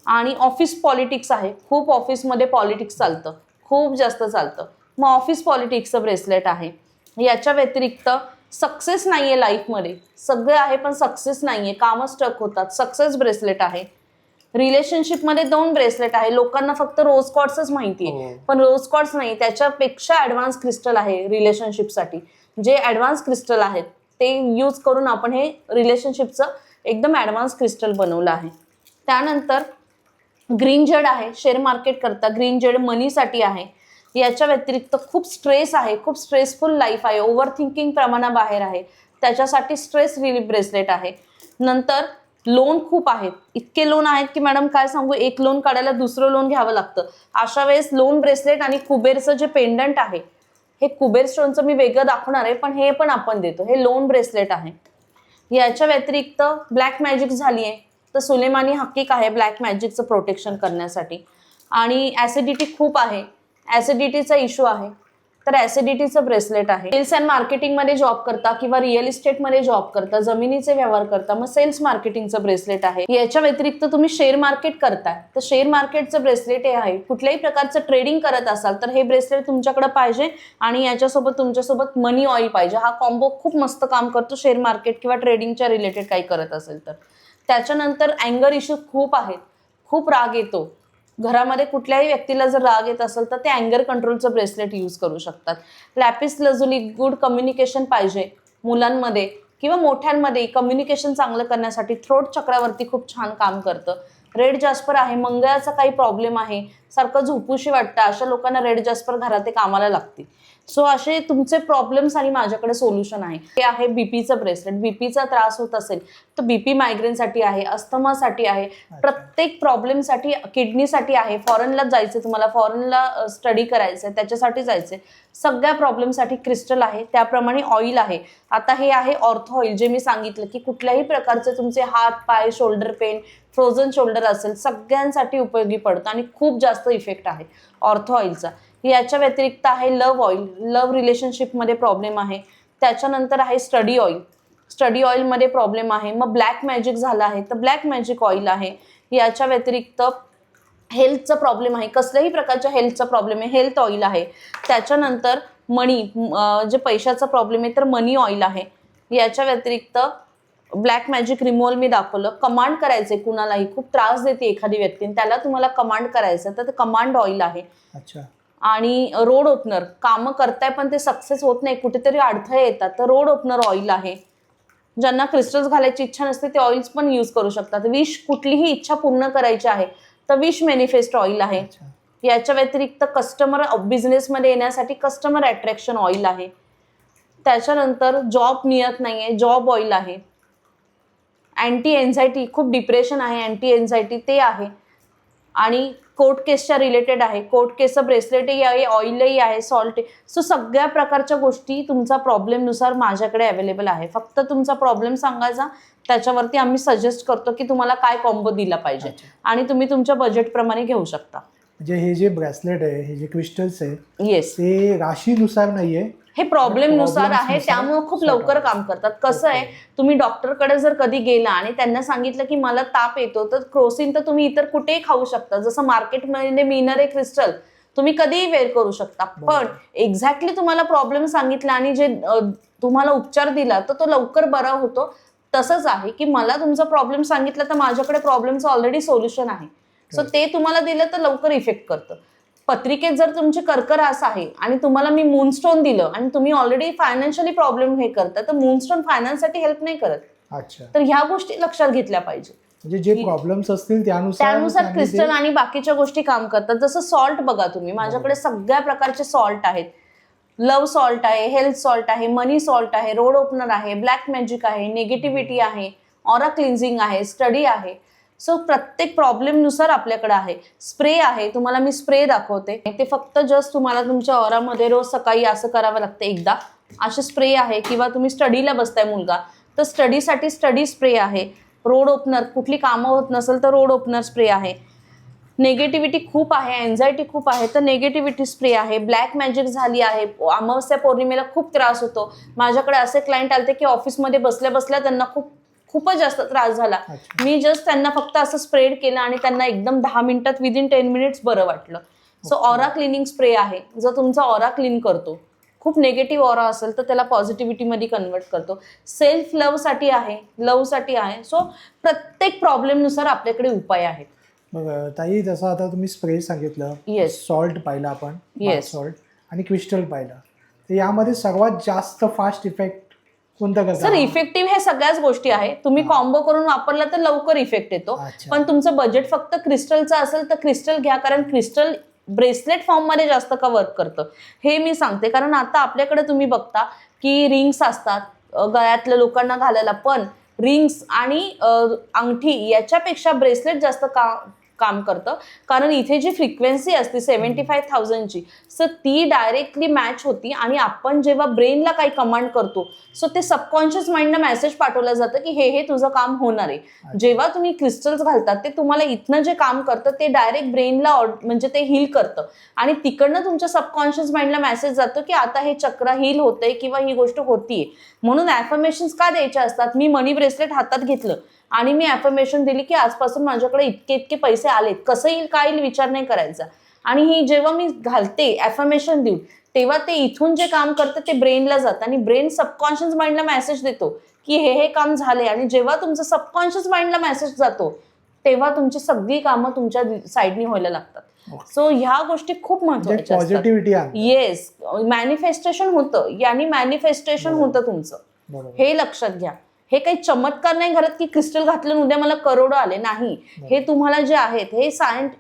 S2: आणि ऑफिस पॉलिटिक्स आहे, खूप ऑफिसमध्ये पॉलिटिक्स चालतं, खूप जास्त चालतं, मग ऑफिस पॉलिटिक्सचं ब्रेसलेट आहे. याच्या व्यतिरिक्त सक्सेस नाहीये लाईफमध्ये, सगळं आहे पण सक्सेस नाहीये, कामं स्टक होतात, सक्सेस ब्रेसलेट आहे. रिलेशनशिपमध्ये 2 ब्रेसलेट आहे. लोकांना फक्त रोज कॉर्ड्सच माहिती आहे, पण रोज कॉर्ड्स नाही, त्याच्यापेक्षा ॲडव्हान्स क्रिस्टल आहे रिलेशनशिपसाठी. जे ॲडव्हान्स क्रिस्टल आहेत ते यूज करून आपण हे रिलेशनशिपचं एकदम ॲडव्हान्स क्रिस्टल बनवलं आहे. त्यानंतर ग्रीन जेड आहे, शेअर मार्केट करता ग्रीन जेड मनीसाठी आहे. याच्या व्यतिरिक्त खूप स्ट्रेस आहे, खूप स्ट्रेसफुल लाईफ आहे, ओव्हर थिंकिंग प्रमाणाबाहेर आहे, त्याच्यासाठी स्ट्रेस रिलीफ ब्रेसलेट आहे. नंतर लोन खूप आहेत, इतके लोन आहेत की मॅडम काय सांगू, एक लोन काढायला दुसरं लोन घ्यावं लागतं. अशा वेळेस लोन ब्रेसलेट आणि कुबेरचं जे पेंडंट आहे, हे कुबेर स्टोनचं मी वेगळं दाखवणार आहे, पण हे पण आपण देतो. हे लोन ब्रेसलेट आहे. याच्या व्यतिरिक्त ब्लॅक मॅजिक झाली आहे, तर सुलेमानी हकीक आहे ब्लॅक मॅजिकचं प्रोटेक्शन करण्यासाठी. आणि ॲसिडिटी खूप आहे, ॲसिडिटीचा इश्यू आहे, तर ऍसिडिटीचं ब्रेसलेट आहे. सेल्स अँड मार्केटिंग मध्ये जॉब करता किंवा रिअल इस्टेट मध्ये जॉब करता, जमिनीचे व्यवहार करता, मग सेल्स मार्केटिंगचं ब्रेसलेट आहे. याच्या व्यतिरिक्त तुम्ही शेअर मार्केट करताय तर शेअर मार्केटचं ब्रेसलेट हे आहे. कुठल्याही प्रकारचं ट्रेडिंग करत असाल तर हे ब्रेसलेट तुमच्याकडे पाहिजे आणि याच्यासोबत तुमच्यासोबत मनी ऑइल पाहिजे. हा कॉम्बो खूप मस्त काम करतो शेअर मार्केट किंवा ट्रेडिंगच्या रिलेटेड काही करत असेल तर. त्याच्यानंतर अँगर इश्यू खूप आहेत, खूप राग येतो घरामध्ये. कुठल्याही व्यक्तीला जर राग येत असेल तर ते अँगर कंट्रोलचं ब्रेसलेट यूज करू शकतात. लॅपिस लजुली, गुड कम्युनिकेशन पाहिजे मुलांमध्ये किंवा मोठ्यांमध्ये, कम्युनिकेशन चांगलं करण्यासाठी थ्रोट चक्रावरती खूप छान काम करतं. रेड जास्पर आहे. मंगळाचा काही प्रॉब्लेम आहे, सारखं झोपूशी वाटतं, अशा लोकांना रेड जास्पर घरात ते कामाला लागतील. सो असे तुमचे प्रॉब्लेम्स आणि माझ्याकडे सोल्युशन आहे. हे आहे बीपीचं ब्रेसलेट. बीपीचा त्रास होत असेल तर बीपी मायग्रेनसाठी आहे, अस्थमासाठी आहे, प्रत्येक प्रॉब्लेमसाठी, किडनीसाठी आहे. फॉरेनला जायचं तुम्हाला, फॉरेनला स्टडी करायचं त्याच्यासाठी जायचंय, सगळ्या प्रॉब्लेमसाठी क्रिस्टल आहे. त्याप्रमाणे ऑइल आहे. आता हे आहे ऑर्थो ऑइल, जे मी सांगितलं की कुठल्याही प्रकारचे तुमचे हात पाय, शोल्डर पेन, फ्रोझन शोल्डर असेल, सगळ्यांसाठी उपयोगी पडतं आणि खूप जास्त इफेक्ट आहे ऑर्थो ऑइलचा. याच्या व्यतिरिक्त आहे लव्ह ऑइल. लव्ह रिलेशनशिपमध्ये प्रॉब्लेम आहे. त्याच्यानंतर आहे स्टडी ऑइल. स्टडी ऑइलमध्ये प्रॉब्लेम आहे. मग ब्लॅक मॅजिक झालं आहे तर ब्लॅक मॅजिक ऑइल आहे. याच्या व्यतिरिक्त हेल्थचा प्रॉब्लेम आहे, कसल्याही प्रकारच्या हेल्थचा प्रॉब्लेम आहे, हेल्थ ऑइल आहे. त्याच्यानंतर मनी, जे पैशाचा प्रॉब्लेम आहे तर मनी ऑइल आहे. याच्या व्यतिरिक्त ब्लॅक मॅजिक रिमूव्हल मी दाखवलं. कमांड करायचे कुणालाही, खूप त्रास देते एखादी व्यक्ती, त्याला तुम्हाला कमांड करायचं तर ते कमांड ऑइल आहे.
S1: अच्छा.
S2: आणि रोड ओपनर, कामं करताय पण ते सक्सेस होत नाही, कुठेतरी अडथळे येतात, तर रोड ओपनर ऑइल आहे. ज्यांना क्रिस्टल्स घालायची इच्छा नसते ते ऑइल्स पण यूज करू शकतात. विश, कुठलीही इच्छा पूर्ण करायची आहे तर विश मॅनिफेस्ट ऑइल आहे. याच्या व्यतिरिक्त कस्टमर बिझनेसमध्ये येण्यासाठी कस्टमर अट्रॅक्शन ऑइल आहे. त्याच्यानंतर जॉब मिळत नाहीये, जॉब ऑइल आहे. अँटी एन्झायटी, खूप डिप्रेशन आहे, अँटी एन्झायटी ते आहे. आणि कोर्ट केसच्या रिलेटेड आहे. कोर्ट केसचं ब्रेसलेटही आहे, ऑइलही आहे, सॉल्ट. सो सगळ्या प्रकारच्या गोष्टी तुमचा प्रॉब्लेमनुसार माझ्याकडे अवेलेबल आहे. फक्त तुमचा प्रॉब्लेम सांगायचा, त्याच्यावरती आम्ही सजेस्ट करतो की तुम्हाला काय कॉम्बो दिला पाहिजे आणि तुम्ही तुमच्या बजेटप्रमाणे घेऊ शकता.
S1: म्हणजे हे जे ब्रेसलेट आहे, हे जे क्रिस्टल्स आहे,
S2: येस,
S1: ते राशीनुसार नाहीये,
S2: हे प्रॉब्लेम नुसार आहे, त्यामुळे खूप लवकर काम करतात. कसं आहे, तुम्ही डॉक्टरकडे जर कधी गेला आणि त्यांना सांगितलं की मला ताप येतो तर क्रोसिन तर तुम्ही इतर कुठेही खाऊ शकता, जसं मार्केटमध्ये मिळणारे क्रिस्टल तुम्ही कधीही वेअर करू शकता. पण एक्झॅक्टली तुम्हाला प्रॉब्लेम सांगितला आणि जे तुम्हाला उपचार दिला तर तो लवकर बरा होतो. तसंच आहे की मला तुमचा प्रॉब्लेम सांगितला तर माझ्याकडे प्रॉब्लेमचं ऑलरेडी सोल्युशन आहे. सो ते तुम्हाला दिलं तर लवकर इफेक्ट करतं. पत्रिकेत जर तुमची कर्करास आहे आणि तुम्हाला मी मूनस्टोन दिलं आणि तुम्ही ऑलरेडी फायनान्शियली प्रॉब्लेम हे करता तर मूनस्टोन फायनान्ससाठी हेल्प नाही करत.
S1: अच्छा.
S2: तर ह्या गोष्टी लक्षात घेतल्या पाहिजे.
S1: म्हणजे जे प्रॉब्लेम्स असतील त्यानुसार
S2: क्रिस्टल आणि बाकीच्या गोष्टी काम करतात. जसं सॉल्ट बघा तुम्ही, माझ्याकडे सगळ्या प्रकारचे सॉल्ट आहेत. लव्ह सॉल्ट आहे, हेल्थ सॉल्ट आहे, मनी सॉल्ट आहे, रोड ओपनर आहे, ब्लॅक मॅजिक आहे, निगेटिव्हिटी आहे, ऑरा क्लिन्झिंग आहे, स्टडी आहे. सो प्रत्येक प्रॉब्लेमनुसार आपल्याकडे आहे. स्प्रे आहे, तुम्हाला मी स्प्रे दाखवते. ते फक्त जस्ट तुम्हाला तुमच्या ऑरामध्ये रोज सकाळी असं करावं लागतं एकदा, असे स्प्रे आहे. किंवा तुम्ही स्टडीला बसताय मुलगा तर स्टडीसाठी स्टडी स्प्रे आहे. रोड ओपनर, कुठली कामं होत नसेल तर रोड ओपनर स्प्रे आहे. निगेटिव्हिटी खूप आहे, एन्झायटी खूप आहे तर निगेटिव्हिटी स्प्रे आहे. ब्लॅक मॅजिक झाली आहे, अमावस्या पौर्णिमेला खूप त्रास होतो. माझ्याकडे असे क्लायंट आले की ऑफिसमध्ये बसल्या बसल्या त्यांना खूपच जास्त त्रास झाला. मी जस्ट त्यांना फक्त असं स्प्रेड केलं आणि त्यांना एकदम 10 मिनिटात, विदिन 10 मिनिट्स बरं वाटलं. सो ऑरा क्लिनिंग स्प्रे आहे, जो तुमचा ऑरा क्लीन करतो. खूप निगेटिव्ह ऑरा असेल तर त्याला पॉझिटिव्हिटीमध्ये कन्वर्ट करतो. सेल्फ लव्हसाठी आहे, लव्हसाठी आहे. सो प्रत्येक प्रॉब्लेमनुसार आपल्याकडे उपाय आहेत.
S1: मग ताई, जसं आता तुम्ही स्प्रे सांगितलं, सॉल्ट पाहिला आपण, सॉल्ट आणि क्रिस्टल पाहिलं, तर यामध्ये सर्वात जास्त फास्ट इफेक्ट कोणता करता?
S2: सर, इफेक्टिव्ह हे सगळ्याच गोष्टी आहे. तुम्ही कॉम्बो करून वापरला तर लवकर इफेक्ट येतो. पण तुमचं बजेट फक्त क्रिस्टलचं असेल तर क्रिस्टल घ्या, कारण क्रिस्टल ब्रेसलेट फॉर्म मध्ये जास्त का वर्क करतं हे मी सांगते. कारण आता आपल्याकडे तुम्ही बघता की रिंग्स असतात गळ्यातल्या लोकांना घालायला, पण रिंग्स आणि अंगठी याच्यापेक्षा ब्रेसलेट जास्त काम करतं, कारण इथे जी फ्रिक्वेन्सी असते 75,000ची, सो ती डायरेक्टली मॅच होती आणि आपण जेव्हा ब्रेनला काही कमांड करतो सो ते सबकॉन्शियस माइंडला मेसेज पाठवलं जातं की हे तुझं काम होणार आहे. जेव्हा तुम्ही क्रिस्टल्स घालतात ते तुम्हाला इथनं जे काम करतं ते डायरेक्ट ब्रेनला म्हणजे ते हील करतं आणि तिकडनं तुमच्या सबकॉन्शियस माइंडला मेसेज जातो की आता हे चक्र हील होतंय किंवा ही गोष्ट होतीये. म्हणून ॲफर्मेशन्स का द्यायच्या असतात? मी मनी ब्रेसलेट हातात घेतलं आणि मी ॲफर्मेशन दिली की आजपासून माझ्याकडे इतके इतके पैसे आलेत, कसं येईल काय येईल विचार नाही करायचा. आणि ही जेव्हा मी घालते ॲफर्मेशन देऊन तेव्हा ते इथून जे काम करतं ते ब्रेनला जातं आणि ब्रेन सबकॉन्शियस माइंडला मेसेज देतो की हे काम झाले. आणि जेव्हा तुमचं सबकॉन्शियस माइंडला मेसेज जातो तेव्हा तुमची सगळी कामं तुमच्या साईडनी व्हायला लागतात. सो ह्या गोष्टी खूप महत्वाच्या असतात. येस, मॅनिफेस्टेशन होतं, यानी मॅनिफेस्टेशन होतं तुमचं, हे लक्षात घ्या. हे काही चमत्कार नाही घरात की क्रिस्टल घातलं उद्या मला करोडो आले, नाही. हे तुम्हाला जे आहेत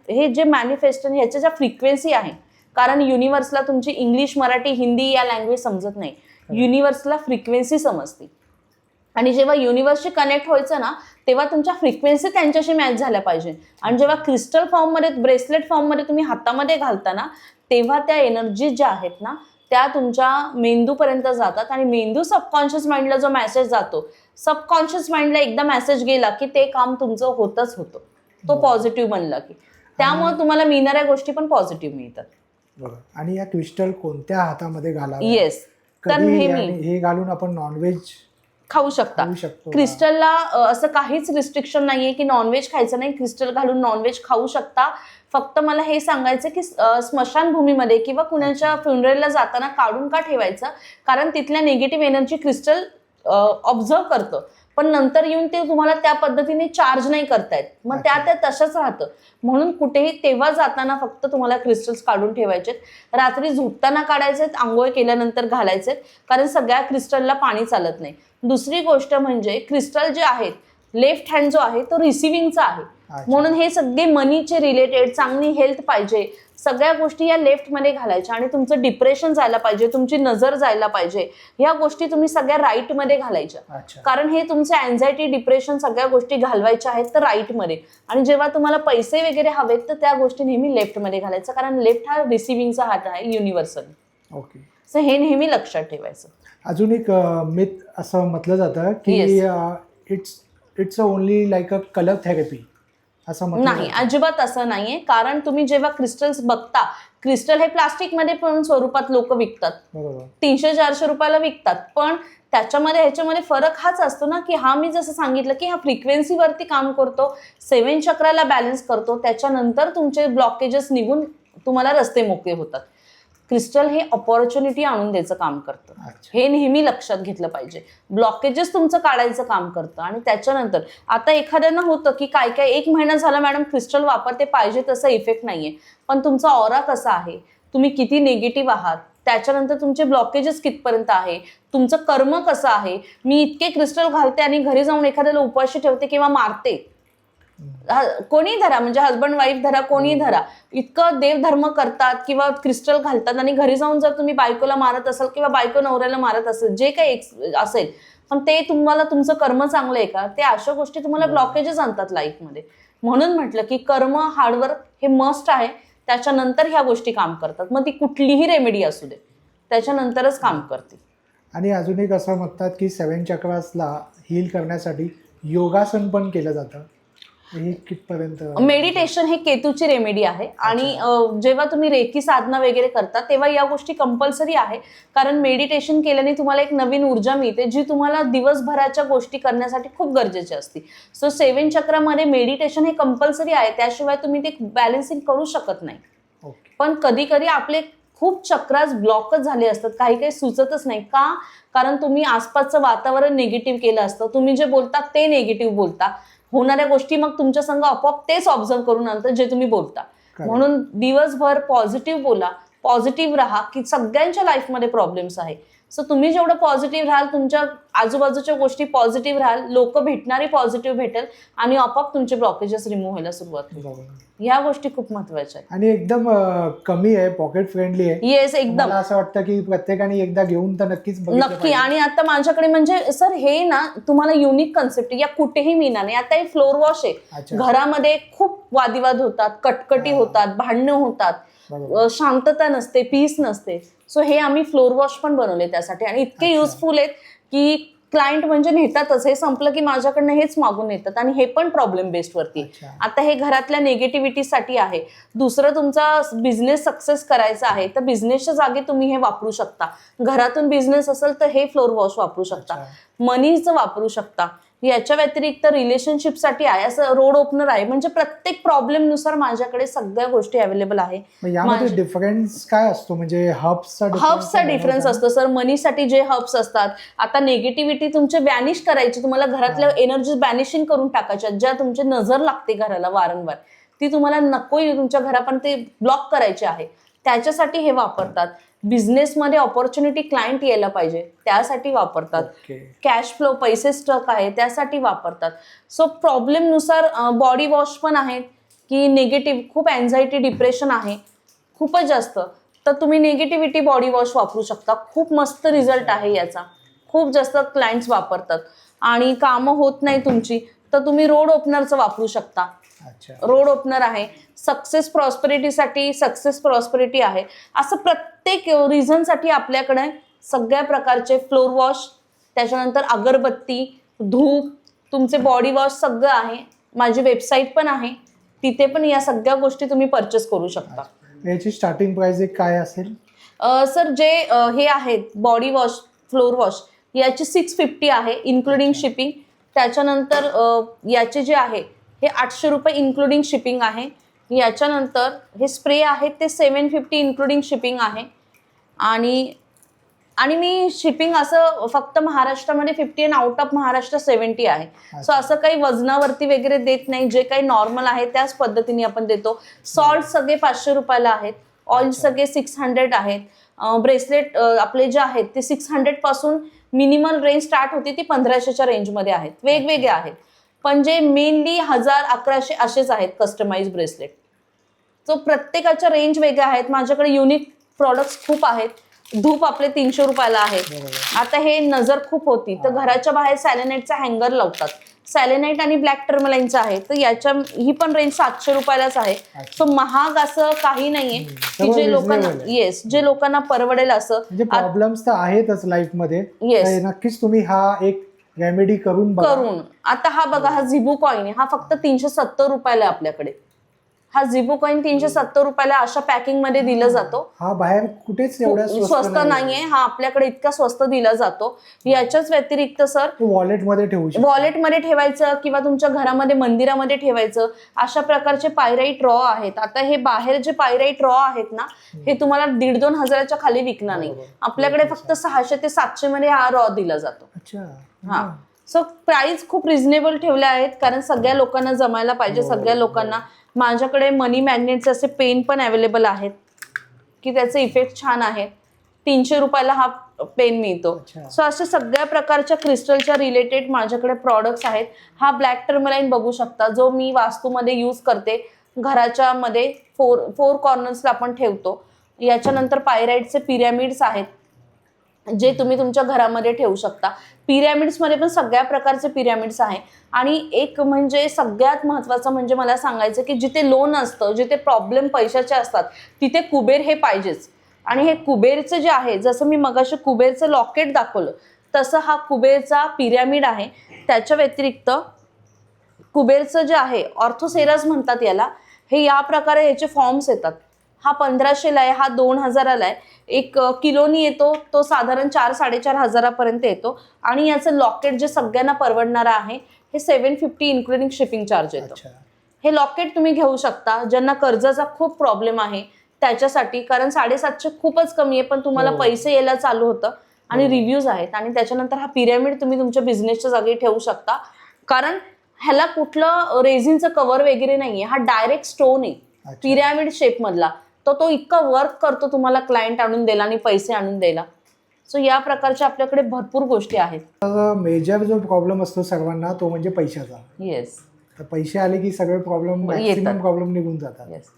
S2: हे जे मॅनिफेस्टेशन ह्याच्या ज्या फ्रिक्वेन्सी आहे, कारण युनिव्हर्सला तुमची इंग्लिश मराठी हिंदी या लँग्वेज समजत नाही, युनिव्हर्सला फ्रिक्वेन्सी समजते. आणि जेव्हा युनिव्हर्सशी कनेक्ट व्हायचं ना तेव्हा तुमच्या फ्रिक्वेन्सी त्यांच्याशी मॅच झाल्या पाहिजे. आणि जेव्हा क्रिस्टल फॉर्ममध्ये ब्रेसलेट फॉर्ममध्ये तुम्ही हातामध्ये घालता ना तेव्हा त्या एनर्जी ज्या आहेत ना त्या तुमच्या मेंदूपर्यंत जातात आणि मेंदू सबकॉन्शियस माइंडला जो मेसेज जातो, सबकॉन्शियस माइंडला एकदा मेसेज गेला की ते काम तुमचं होतच होतं, तो पॉझिटिव्ह बनला की. त्यामुळे तुम्हाला मिळणाऱ्या गोष्टी पण पॉझिटिव्ह मिळतात.
S1: बरोबर. आणि या क्रिस्टल कोणत्या हातामध्ये घालावे?
S2: येस, तर
S1: हे घालून आपण नॉनव्हेज
S2: खाऊ शकता. क्रिस्टलला असं काहीच रिस्ट्रिक्शन नाहीये की नॉनव्हेज खायचं नाही, क्रिस्टल घालून नॉनव्हेज खाऊ शकता. फक्त मला हे सांगायचं की स्मशानभूमीमध्ये किंवा कुणाच्या फ्युनरलला जाताना काढून का ठेवायचं, कारण तिथल्या निगेटिव्ह एनर्जी क्रिस्टल ऑब्झर्व करतं, पण नंतर येऊन ते तुम्हाला त्या पद्धतीने चार्ज नाही करतायत, मग त्या तसंच राहतं. म्हणून कुठेही तेव्हा जाताना फक्त तुम्हाला क्रिस्टल्स काढून ठेवायचेत. रात्री झोपताना काढायचेत, आंघोळ केल्यानंतर घालायचेत, कारण सगळ्या क्रिस्टलला पाणी चालत नाही. दुसरी गोष्ट म्हणजे क्रिस्टल जे आहेत, लेफ्ट हँड जो आहे तो रिसिव्हिंगचा आहे, म्हणून हे सगळे मनीचे रिलेटेड, चांगली हेल्थ पाहिजे, सगळ्या गोष्टी या लेफ्ट मध्ये घालायच्या. आणि तुमचं डिप्रेशन जायला पाहिजे, तुमची नजर जायला पाहिजे, ह्या गोष्टी तुम्ही सगळ्या राईट मध्ये घालायच्या. कारण हे तुमचे अँझायटी, डिप्रेशन सगळ्या गोष्टी घालवायच्या आहेत तर राईट मध्ये. आणि जेव्हा तुम्हाला पैसे वगैरे हवेत तर त्या गोष्टी नेहमी लेफ्ट मध्ये घालायचं, कारण लेफ्ट हा रिसिव्हिंगचा हात आहे युनिव्हर्सल.
S1: ओके,
S2: सो हे नेहमी लक्षात ठेवायचं.
S1: अजून एक मिथ असं म्हटलं जातं की it's only like a colour therapy, असं
S2: नाही, अजिबात असं नाहीये. कारण तुम्ही जेव्हा क्रिस्टल्स बघता, क्रिस्टल हे प्लास्टिक मध्ये पण स्वरूपात लोक विकतात, 300-400 रुपयाला विकतात, पण त्याच्यामध्ये ह्याच्यामध्ये फरक हाच असतो ना की हा मी जसं सांगितलं की हा फ्रिक्वेन्सीवरती काम करतो, 7 चक्राला बॅलन्स करतो, त्याच्यानंतर तुमचे ब्लॉकेजेस निघून तुम्हाला रस्ते मोकळे होतात. क्रिस्टल हे ऑपॉर्च्युनिटी आणून द्यायचं काम करतं, हे नेहमी लक्षात घेतलं पाहिजे. ब्लॉकेजेस तुमचं काढायचं काम करतं. आणि त्याच्यानंतर आता एखाद्यांना होतं की काय 1 महिना झाला मॅडम क्रिस्टल वापरते, पाहिजे तसा इफेक्ट नाहीये, पण तुमचा ऑरा कसा आहे, तुम्ही किती निगेटिव्ह आहात, त्याच्यानंतर तुमचे ब्लॉकेजेस कितपर्यंत आहे, तुमचं कर्म कसं आहे. मी इतके क्रिस्टल घालते आणि घरी जाऊन एखाद्याला उपाशी ठेवते किंवा मारते, कोणी धरा, म्हणजे हजबंड वाईफ धरा, कोणी धरा, इतकं देवधर्म करतात किंवा क्रिस्टल घालतात आणि घरी जाऊन जर तुम्ही बायकोला मारत असाल किंवा बायको नवऱ्याला मारत असेल, जे काही असेल, पण ते तुम्हाला तुमचं कर्म चांगलं आहे का, ते अशा गोष्टी तुम्हाला ब्लॉकेजेस आणतात लाईफमध्ये. म्हणून म्हटलं की कर्म, हार्डवर्क हे मस्ट आहे, त्याच्यानंतर ह्या गोष्टी काम करतात. मग ती कुठलीही रेमेडी असू दे त्याच्यानंतरच काम करते.
S1: आणि अजून एक असं म्हणतात की 7 चक्रासला हील करण्यासाठी योगासन पण केलं जातं, हे कितपर्यंत?
S2: मेडिटेशन हे केतूची रेमेडी आहे. आणि जेव्हा तुम्ही रेकी साधना वगैरे करता तेव्हा या गोष्टी कंपल्सरी आहे, कारण मेडिटेशन केल्याने तुम्हाला एक नवीन ऊर्जा मिळते जी तुम्हाला दिवसभराच्या गोष्टी करण्यासाठी खूप गरजेची असते. सो 7 चक्रामध्ये मेडिटेशन हे कंपल्सरी आहे, त्याशिवाय तुम्ही ते बॅलन्सिंग करू शकत नाही. पण कधी कधी आपले खूप चक्रास ब्लॉकच झाले असतात, काही सुचतच नाही का, कारण तुम्ही आसपासचं वातावरण निगेटिव्ह केलं असतं, तुम्ही जे बोलता ते निगेटिव्ह बोलता, होणाऱ्या गोष्टी मग तुमच्या संग आपोआप तेच ऑब्झर्व करून आणतं जे तुम्ही बोलता. म्हणून दिवसभर पॉझिटिव्ह बोला, पॉझिटिव्ह राहा, की सगळ्यांच्या लाईफमध्ये प्रॉब्लेम्स आहे. सो तुम्ही जेवढं पॉझिटिव्ह राहाल, तुमच्या आजूबाजूच्या गोष्टी पॉझिटिव्ह राहाल, लोक भेटणारी पॉझिटिव्ह भेटेल आणि आपोआप तुमचे ब्लॉकेजेस रिमूव्ह व्हायला सुरुवात होईल. ह्या गोष्टी खूप महत्वाच्या आहेत.
S1: आणि एकदम कमी आहे, पॉकेट फ्रेंडली आहे.
S2: येस, एकदम.
S1: मला असं वाटतं की प्रत्येकाने एकदा घेऊन तर नक्कीच बघितलं
S2: नक्की.
S1: पाहिजे.
S2: आणि आता माझ्याकडे म्हणजे सर हे ना तुम्हाला युनिक कन्सेप्ट या कुठेही मिळणार नाही. आता हे फ्लोर वॉश आहे.
S1: अच्छा.
S2: घरामध्ये खूप वादिवाद होतात, कटकटी होतात, भांडणं होतात,
S1: बरोबर.
S2: शांतता नसते, पीस नसते. सो हे आम्ही फ्लोर वॉश पण बनवले त्यासाठी आणि इतके
S1: अच्छा.
S2: युजफुल आहेत की क्लायंट म्हणजे नेतातच. हे संपलं की माझ्याकडनं हेच मागून येतात आणि हे पण प्रॉब्लेम बेस्ड वरती.
S1: अच्छा.
S2: आता हे घरातल्या निगेटिव्हिटीसाठी आहे. दुसरं तुमचा बिझनेस सक्सेस करायचा आहे तर बिझनेसच्या जागी तुम्ही हे वापरू शकता. घरातून बिझनेस असेल तर हे फ्लोर वॉश वापरू शकता,
S1: अच्छा.
S2: मनीचं वापरू शकता. याच्या व्यतिरिक्त रिलेशनशिपसाठी आहे, असं रोड ओपनर आहे. म्हणजे प्रत्येक प्रॉब्लेम नुसार माझ्याकडे सगळ्या गोष्टी अवेलेबल आहे.
S1: मग यामध्ये डिफरन्स काय असतो, म्हणजे
S2: हब्सचा डिफरन्स असतो सर. मनीसाठी जे हब्स असतात, आता निगेटिव्हिटी तुमचे बॅनिश करायची, तुम्हाला घरातल्या एनर्जी बॅनिशिंग करून टाकायच्या, ज्या तुमची नजर लागते घराला वारंवार, ती तुम्हाला नको तुमच्या घरापर्यंत ते ब्लॉक करायचे आहे, त्याच्यासाठी हे वापरतात. बिझनेसमध्ये ऑपॉर्च्युनिटी क्लायंट यायला पाहिजे त्यासाठी वापरतात. कॅश फ्लो, पैसे स्टक आहे त्यासाठी वापरतात. सो प्रॉब्लेम नुसार बॉडी वॉश पण आहेत की निगेटिव्ह, खूप अँझायटी डिप्रेशन आहे खूपच जास्त, तर तुम्ही निगेटिव्हिटी बॉडी वॉश वापरू शकता. खूप मस्त रिझल्ट आहे याचा, खूप जास्त क्लायंट्स वापरतात. आणि कामं होत नाही तुमची तर तुम्ही रोड ओपनरचं वापरू शकता. रोड ओपनर आहे. सक्सेस प्रॉस्पेरिटीसाठी सक्सेस प्रॉस्पेरिटी आहे. असं प्रत्येक रिझनसाठी आपल्याकडे सगळ्या प्रकारचे फ्लोर वॉश, त्याच्यानंतर अगरबत्ती, धूप, तुमचे बॉडी वॉश सगळं आहे. माझी वेबसाईट पण आहे, तिथे पण या सगळ्या गोष्टी तुम्ही परचेस करू शकता.
S1: याची स्टार्टिंग प्राइस काय असेल
S2: सर? जे हे आहेत बॉडी वॉश, फ्लोर वॉश, याची 650 आहे इन्क्लुडिंग शिपिंग. त्याच्यानंतर याचे जे आहे हे 800 रुपये इन्क्लुडिंग शिपिंग आहे. याच्यानंतर हे स्प्रे आहेत ते 750 इन्क्लुडिंग शिपिंग आहे. आणि मी शिपिंग असं फक्त महाराष्ट्रामध्ये 50 आणि आउट ऑफ महाराष्ट्र 70 आहे. सो असं काही वजनावरती वगैरे देत नाही, जे काही नॉर्मल आहे त्याच पद्धतीने आपण देतो. सॉल्ट सगळे 500 रुपयाला आहेत, ऑइल सगळे 600 आहेत, ब्रेसलेट आपले जे आहेत ते 600 पासून मिनिमल रेंज स्टार्ट होती ती 1500च्या रेंजमध्ये आहेत. वेगवेगळे आहेत पण जे मेनली 1000, 1100 असेच आहेत कस्टमाइज ब्रेसलेट. सो प्रत्येकाच्या रेंज वेगळ्या आहेत. माझ्याकडे युनिक प्रॉडक्ट्स खूप आहेत. धूप आपले 300 रुपयाला आहेत. आता हे नजर खूप होती तर घराच्या बाहेर सॅलेनाइटचा हँगर लावतात. सॅलेनाइट आणि ब्लॅक टर्मलाईनचा आहे तर याच्या ही पण रेंज 700 रुपयालाच आहे. सो महाग असं काही नाहीये की जे लोकांना जे लोकांना परवडेल असं.
S1: प्रॉब्लेम्स तर आहेतच लाईफ मध्ये. नक्कीच तुम्ही हा एक रेमेडी करून.
S2: आता हा बघा, हा झिबू कॉइन आहे, हा फक्त 370 रुपयाला आहे आपल्याकडे. हा झिबू कॉइन 370 रुपयाला अशा पॅकिंग मध्ये दिला जातो.
S1: हा बाहेर कुठेच एवढा
S2: स्वस्त नाहीये, हा आपल्याकडे इतका स्वस्त दिला जातो. याच्याच व्यतिरिक्त सर वॉलेटमध्ये ठेवायचं किंवा तुमच्या घरामध्ये मंदिरामध्ये ठेवायचं, अशा प्रकारचे पायराईट रॉ आहेत. आता हे बाहेर जे पायराईट रॉ आहेत ना, हे तुम्हाला 1,500-2 हजाराच्या खाली विकणार नाही. आपल्याकडे फक्त 600 ते 700 मध्ये हा रॉ दिला जातो. हा. सो प्राइस खूप रिझनेबल ठेवल्या आहेत कारण सगळ्या लोकांना जमायला पाहिजे. सगळ्या लोकांना. माझ्याकडे मनी मॅग्नेटचे असे पेन पण अवेलेबल आहेत की त्याचे इफेक्ट छान आहेत. 300 रुपयाला हा पेन मिळतो. सो अशा सगळ्या प्रकारच्या क्रिस्टलच्या रिलेटेड माझ्याकडे प्रॉडक्ट्स आहेत. हा ब्लॅक टर्मलाईन बघू शकता, जो मी वास्तूमध्ये यूज करते. घराच्या मध्ये फोर कॉर्नर्सला आपण ठेवतो. याच्यानंतर पायराईटचे पिरॅमिड्स आहेत जे तुम्ही तुमच्या घरामध्ये ठेवू शकता. पिरॅमिड्समध्ये पण सगळ्या प्रकारचे पिरॅमिड्स आहे. आणि एक म्हणजे सगळ्यात महत्त्वाचं म्हणजे मला सांगायचं की जिथे लोन असतं, जिथे प्रॉब्लेम पैशाचे असतात, तिथे कुबेर हे पाहिजेच. आणि हे कुबेरचं जे आहे, जसं मी मगाशी कुबेरचं लॉकेट दाखवलं तसं हा कुबेरचा पिरॅमिड आहे. त्याच्या व्यतिरिक्त कुबेरचं जे आहे ऑर्थोसेरास म्हणतात याला, हे या प्रकारे याचे फॉर्म्स येतात. हा 1500ला आहे, हा 2000ला आहे. 1 किलोनी येतो, तो साधारण 4-4.5 हजारापर्यंत येतो. आणि याचं लॉकेट जे सगळ्यांना परवडणारं आहे हे 750 इन्क्लुडिंग शिपिंग चार्ज येतो. हे लॉकेट तुम्ही घेऊ शकता ज्यांना कर्जाचा खूप प्रॉब्लेम आहे त्याच्यासाठी, कारण 750 खूपच कमी आहे पण तुम्हाला पैसे यायला चालू होतं आणि रिव्ह्यूज आहेत. आणि त्याच्यानंतर हा पिरॅमिड तुम्ही तुमच्या बिझनेसच्या जागी ठेवू शकता कारण ह्याला कुठलं रेझिनचं कव्हर वगैरे नाहीये. हा डायरेक्ट स्टोन आहे पिरॅमिड शेप मधला. तो इतका वर्क करतो तुम्हाला क्लायंट आणून द्यायला आणि पैसे आणून द्यायला. सो या प्रकारच्या आपल्याकडे भरपूर गोष्टी आहेत.
S1: मेजर जो प्रॉब्लेम असतो सर्वांना तो म्हणजे पैशाचा.
S2: येस.
S1: तर पैसे आले की सगळे प्रॉब्लेम मॅक्सिमम
S2: येतात.
S1: प्रॉब्लेम निघून जातात.
S2: Yes.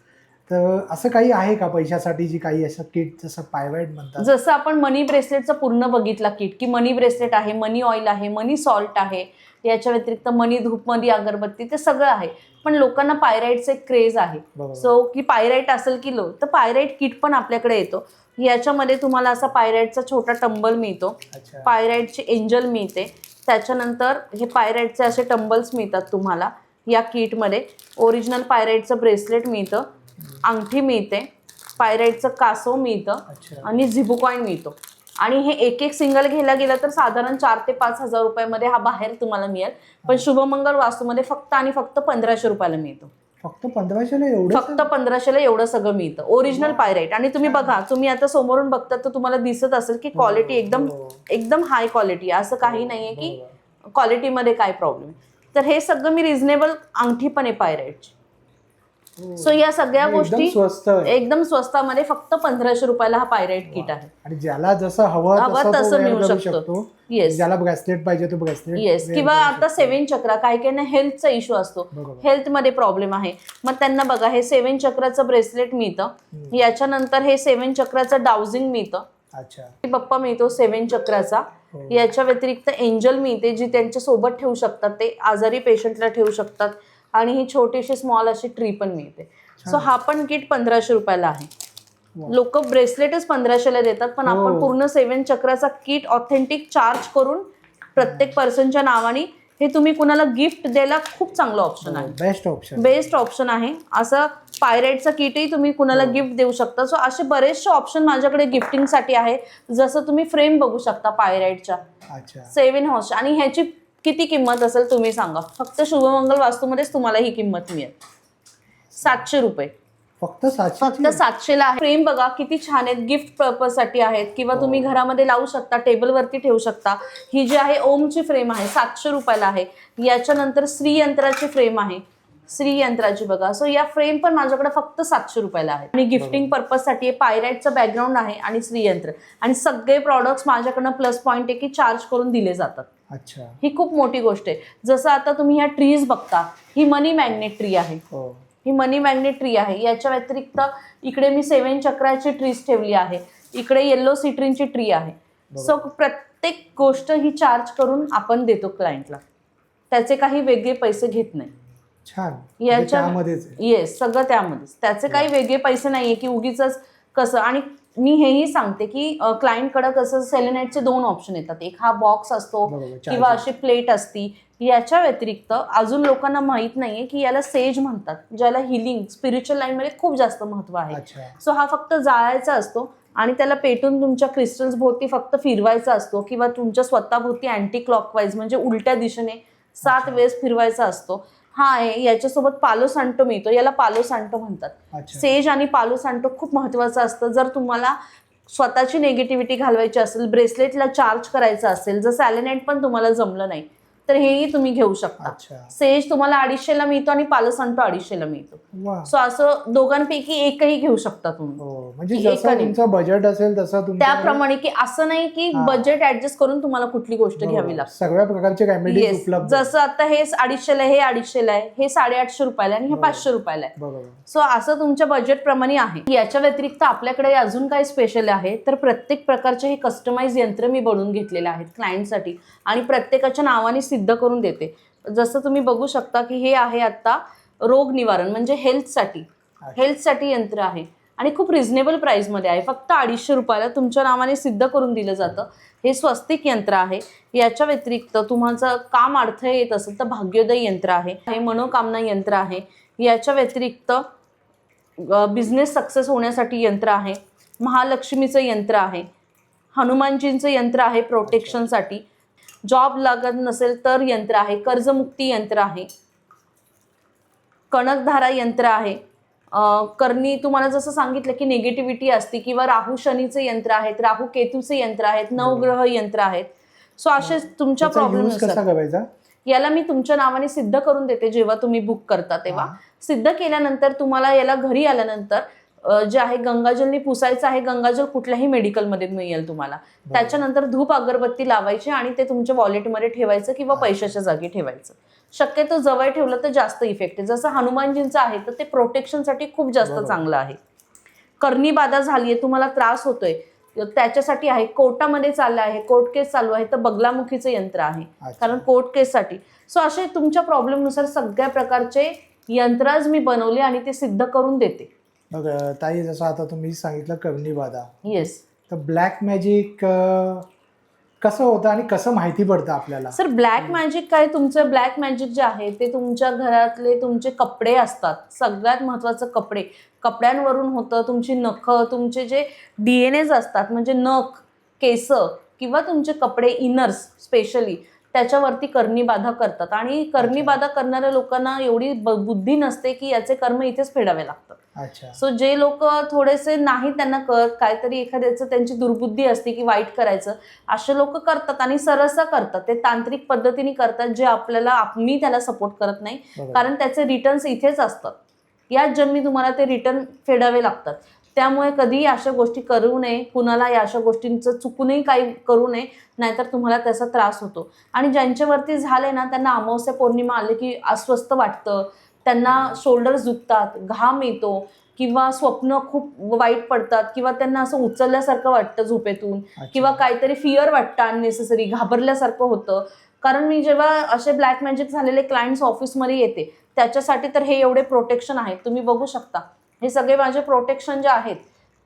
S1: तर असं काही आहे का पैशासाठी जी काही असं किट जसं पायवाईट म्हणतात?
S2: जसं आपण मनी ब्रेसलेटचं पूर्ण बघितला किट, की मनी ब्रेसलेट आहे, मनी ऑइल आहे, मनी सॉल्ट आहे, याच्या व्यतिरिक्त मनी धूप, मनी अगरबत्ती, ते सगळं आहे. पण लोकांना पायराईटचं एक क्रेज आहे.
S1: बरोबर.
S2: सो की पायराईट असेल की लो, तर पायराईट किट पण आपल्याकडे येतो. याच्यामध्ये तुम्हाला असा पायराईटचा छोटा टंबल मिळतो,
S1: अच्छा.
S2: पायराईटची एंजल मिळते, त्याच्यानंतर हे पायराईटचे असे टंबल्स मिळतात तुम्हाला या किटमध्ये. ओरिजिनल पायराईटचं ब्रेसलेट मिळतं, अंगठी मिळते, पायराईटचं कासव मिळतं
S1: अच्छा.
S2: आणि झिबू कॉइन मिळतो. आणि हे एक एक सिंगल घ्यायला गेलं तर साधारण 4 ते 5 हजार रुपयामध्ये हा बाहेर तुम्हाला मिळेल. पण शुभमंगल वास्तूमध्ये फक्त आणि फक्त 1500 रुपयाला मिळतो.
S1: फक्त 1500ला एवढं?
S2: फक्त 1500ला एवढं सगळं मिळतं ओरिजिनल पायराईट. आणि तुम्ही बघा, तुम्ही आता समोरून बघता तर तुम्हाला दिसत असेल की क्वालिटी एकदम हाय क्वालिटी, असं काही नाहीये की क्वालिटीमध्ये काय प्रॉब्लेम. तर हे सगळं मी रिझनेबल अंगठी पण आहे पायराईटची. सो या सगळ्या गोष्टी एकदम स्वस्तामध्ये फक्त 1500 रुपयाला हा पायराईट किट आहे.
S1: आणि ज्याला जसं हवं
S2: तसं मिळू शकतो. येस,
S1: ज्याला ब्रेसलेट पाहिजे तो ब्रेसलेट.
S2: येस. किंवा आता 7 चक्रा, काही ना हेल्थचा इश्यू असतो, हेल्थ मध्ये प्रॉब्लेम आहे, मग त्यांना बघा हे 7 चक्राचं ब्रेसलेट मिळतं. याच्यानंतर हे 7 चक्राचं डाउजिंग मिळतं.
S1: अच्छा.
S2: बप्पा मिळतो 7 चक्राचा. याच्या व्यतिरिक्त एंजल मिळते, जी त्यांच्या सोबत ठेवू शकतात, ते आजारी पेशंटला ठेवू शकतात. आणि ही छोटीशी स्मॉल अशी ट्री पण मिळते. सो हा पण किट 1500 रुपयाला आहे. लोक ब्रेसलेटच 1500ला देतात, पण आपण पूर्ण 7 चक्राचा किट ऑथेंटिक चार्ज करून प्रत्येक पर्सनच्या नावाने हे तुम्ही कुणाला गिफ्ट द्यायला खूप चांगलं ऑप्शन आहे. बेस्ट ऑप्शन आहे. असं पायराईटचं किटही तुम्ही कुणाला गिफ्ट देऊ शकता. सो असे बरेचसे ऑप्शन माझ्याकडे गिफ्टिंगसाठी आहे. जसं तुम्ही फ्रेम बघू शकता पायराईटच्या 7 हॉर्स. आणि ह्याची किती किंमत असेल तुम्ही सांगा? फक्त शुभमंगल वास्तूमध्येच तुम्हाला ही किंमत मिळेल. 700 रुपये.
S1: फक्त
S2: 700ला आहे. फ्रेम बघा किती छान आहेत, गिफ्ट पर्पज साठी आहेत, किंवा तुम्ही घरामध्ये लावू शकता, टेबलवरती ठेवू शकता. ही जी आहे ओमची फ्रेम आहे, 700 रुपयाला आहे. याच्यानंतर श्रीयंत्राची फ्रेम आहे, श्रीयंत्राची बघा. सो या फ्रेम पण माझ्याकडे फक्त 700 रुपयाला आहे. आणि गिफ्टिंग पर्पज साठी पायराईटचं बॅकग्राऊंड आहे आणि श्रीयंत्र. आणि सगळे प्रॉडक्ट्स माझ्याकडनं प्लस पॉईंट आहे की चार्ज करून दिले जातात.
S1: अच्छा.
S2: ही खूप मोठी गोष्ट आहे. जसं आता तुम्ही ह्या ट्रीज बघता, ही मनी मॅग्नेट ट्री आहे. ही मनी मॅग्नेट ट्री आहे. याच्या व्यतिरिक्त इकडे मी 7 चक्राची ट्रीज ठेवली आहे, इकडे येल्लो सिट्रीनची ट्री आहे. सो प्रत्येक गोष्ट ही चार्ज करून आपण देतो क्लायंटला, त्याचे काही वेगळे पैसे घेत नाही.
S1: छान.
S2: याच्यामध्येच येस, सगळं त्यामध्येच. त्याचे काही वेगळे पैसे नाहीये की उगीच कसं. आणि मी हेही सांगते की क्लायंटकडे कसं सेलेनाइटचे 2 ऑप्शन येतात. एक हा बॉक्स असतो किंवा अशी प्लेट असती. याच्या व्यतिरिक्त अजून लोकांना माहित नाहीये की याला सेज म्हणतात, ज्याला हिलिंग स्पिरिच्युअल लाईन मध्ये खूप जास्त महत्व आहे. सो हा फक्त जाळायचा असतो आणि त्याला पेटून तुमच्या क्रिस्टल्स भोवती फक्त फिरवायचा असतो, किंवा तुमच्या स्वतःभोवती अँटी क्लॉकवाईज म्हणजे उलट्या दिशेने 7 वेळेस फिरवायचा असतो. हा आहे. याच्यासोबत पालो सांटो मिळतो, याला पालो सांटो म्हणतात. सेज आणि पालो सांटो खूप महत्वाचं असतं. जर तुम्हाला स्वतःची निगेटिव्हिटी घालवायची असेल, ब्रेसलेटला चार्ज करायचं असेल, जर सॅलेनाइट पण तुम्हाला जमलं नाही तर हेही तुम्ही घेऊ शकता. सेज तुम्हाला 250ला मिळतो आणि पालो सांटो 250ला मिळतो. सो असं दोघांपैकी एकही घेऊ शकता तुम्ही.
S1: म्हणजे जसं तुमचं बजेट असेल तसं
S2: त्याप्रमाणे, की असं नाही की बजेट ऍडजस्ट करून तुम्हाला कुठली गोष्ट घ्यावी लागते.
S1: सगळ्या प्रकारचे रेमेडीज उपलब्ध.
S2: जसं आता हे 250ला, हे 250ला आहे, हे 850 रुपयाला आणि हे 500 रुपयाला आहे. सो असं तुमच्या बजेट प्रमाणे आहे. याच्या व्यतिरिक्त आपल्याकडे अजून काय स्पेशल आहे तर प्रत्येक प्रकारचे हे कस्टमाइज यंत्र मी बनवून घेतलेले आहेत क्लायंटसाठी आणि प्रत्येकाच्या नावाने सिद्ध करून देते. जसं तुम्ही बघू शकता की हे आहे आता रोग निवारण म्हणजे हेल्थसाठी यंत्र आहे आणि खूप रिझनेबल प्राइस मध्ये आहे. फक्त 250 रुपयाला तुमच्या नावाने सिद्ध करून दिलं जातं. हे स्वस्तिक यंत्र आहे. याच्या व्यतिरिक्त तुम्हाला काम अडथळे येत असेल तर भाग्योदय यंत्र आहे, हे मनोकामना यंत्र आहे. याच्या व्यतिरिक्त बिझनेस सक्सेस होण्यासाठी यंत्र आहे, महालक्ष्मीचं यंत्र आहे, हनुमानजींचं यंत्र आहे प्रोटेक्शनसाठी, जॉब लागत नसेल तर यंत्र आहे, कर्जमुक्ती यंत्र आहे, कणकधारा यंत्र आहे, करणी तुम्हाला जसं सांगितलं की निगेटिव्हिटी असते, किंवा राहू शनीचे यंत्र आहेत, राहू केतूचे यंत्र आहेत, नवग्रह यंत्र आहेत. सो असे तुमच्या प्रॉब्लेम याला मी तुमच्या नावाने सिद्ध करून देते. जेव्हा तुम्ही बुक करता तेव्हा सिद्ध केल्यानंतर तुम्हाला याला घरी आल्यानंतर जे आहे गंगाजलनी पुसायचं आहे. गंगाजल कुठल्याही मेडिकलमध्ये मिळेल तुम्हाला. त्याच्यानंतर धूप अगरबत्ती लावायची आणि ते तुमच्या वॉलेटमध्ये ठेवायचं किंवा पैशाच्या जागी ठेवायचं. शक्यतो जवळ ठेवलं तर जास्त इफेक्ट आहे. जसं हनुमानजींचं आहे तर ते प्रोटेक्शनसाठी खूप जास्त चांगलं आहे. कर्णी बाधा झालीये, तुम्हाला त्रास होतोय, त्याच्यासाठी आहे. कोर्टामध्ये चाललं आहे, कोर्ट केस चालू आहे, तर बगलामुखीचं यंत्र आहे, कारण कोर्ट केससाठी. सो असे तुमच्या प्रॉब्लेमनुसार सगळ्या प्रकारचे यंत्रच मी बनवले आणि ते सिद्ध करून देते.
S1: बघ ताई, जसं आता तुम्ही सांगितलं कर्णी बाधा,
S2: येस.
S1: तर ब्लॅक मॅजिक कसं होतं आणि कसं माहिती पडतं आपल्याला?
S2: सर ब्लॅक मॅजिक काय, तुमचं ब्लॅक मॅजिक जे आहे ते तुमच्या घरातले तुमचे कपडे असतात, सगळ्यात महत्वाचं कपडे, कपड्यांवरून होतं. तुमची नखं, तुमचे जे DNAs असतात, म्हणजे नख, केस किंवा तुमचे कपडे, इनर्स स्पेशली, त्याच्यावरती कर्णी बाधा करतात. आणि कर्णी बाधा करणाऱ्या लोकांना एवढी बुद्धी नसते की याचे कर्म इथेच फेडावे लागतात. सो जे लोक थोडेसे नाही त्यांना कळत, काहीतरी एखाद्याचं त्यांची दुर्बुद्धी असते की वाईट करायचं, असे लोक करतात आणि सरसा करतात. ते तांत्रिक पद्धतीने करतात, जे आपल्याला, मी त्याला सपोर्ट करत नाही, कारण त्याचे रिटर्न्स इथेच असतात. याच जन्मी तुम्हाला ते रिटर्न फेडावे लागतात. त्यामुळे कधीही अशा गोष्टी करू नये, कुणाला या अशा गोष्टींचं चुकूनही काही करू नये, नाहीतर तुम्हाला त्याचा त्रास होतो. आणि ज्यांच्यावरती झाले ना, त्यांना अमावस्या पौर्णिमा आले की अस्वस्थ वाटतं, त्यांना शोल्डर्स दुखतात, घाम येतो, किंवा स्वप्न खूप वाईट पडतात, किंवा त्यांना असं उचलल्यासारखं वाटतं झोपेतून, किंवा काहीतरी फिअर वाटतं, अननेसेसरी घाबरल्यासारखं होतं. कारण मी जेव्हा असे ब्लॅक मॅजिक झालेले क्लायंट्स ऑफिसमध्ये येते, त्याच्यासाठी तर हे एवढे प्रोटेक्शन आहेत, तुम्ही बघू शकता. हे सगळे माझे प्रोटेक्शन जे आहेत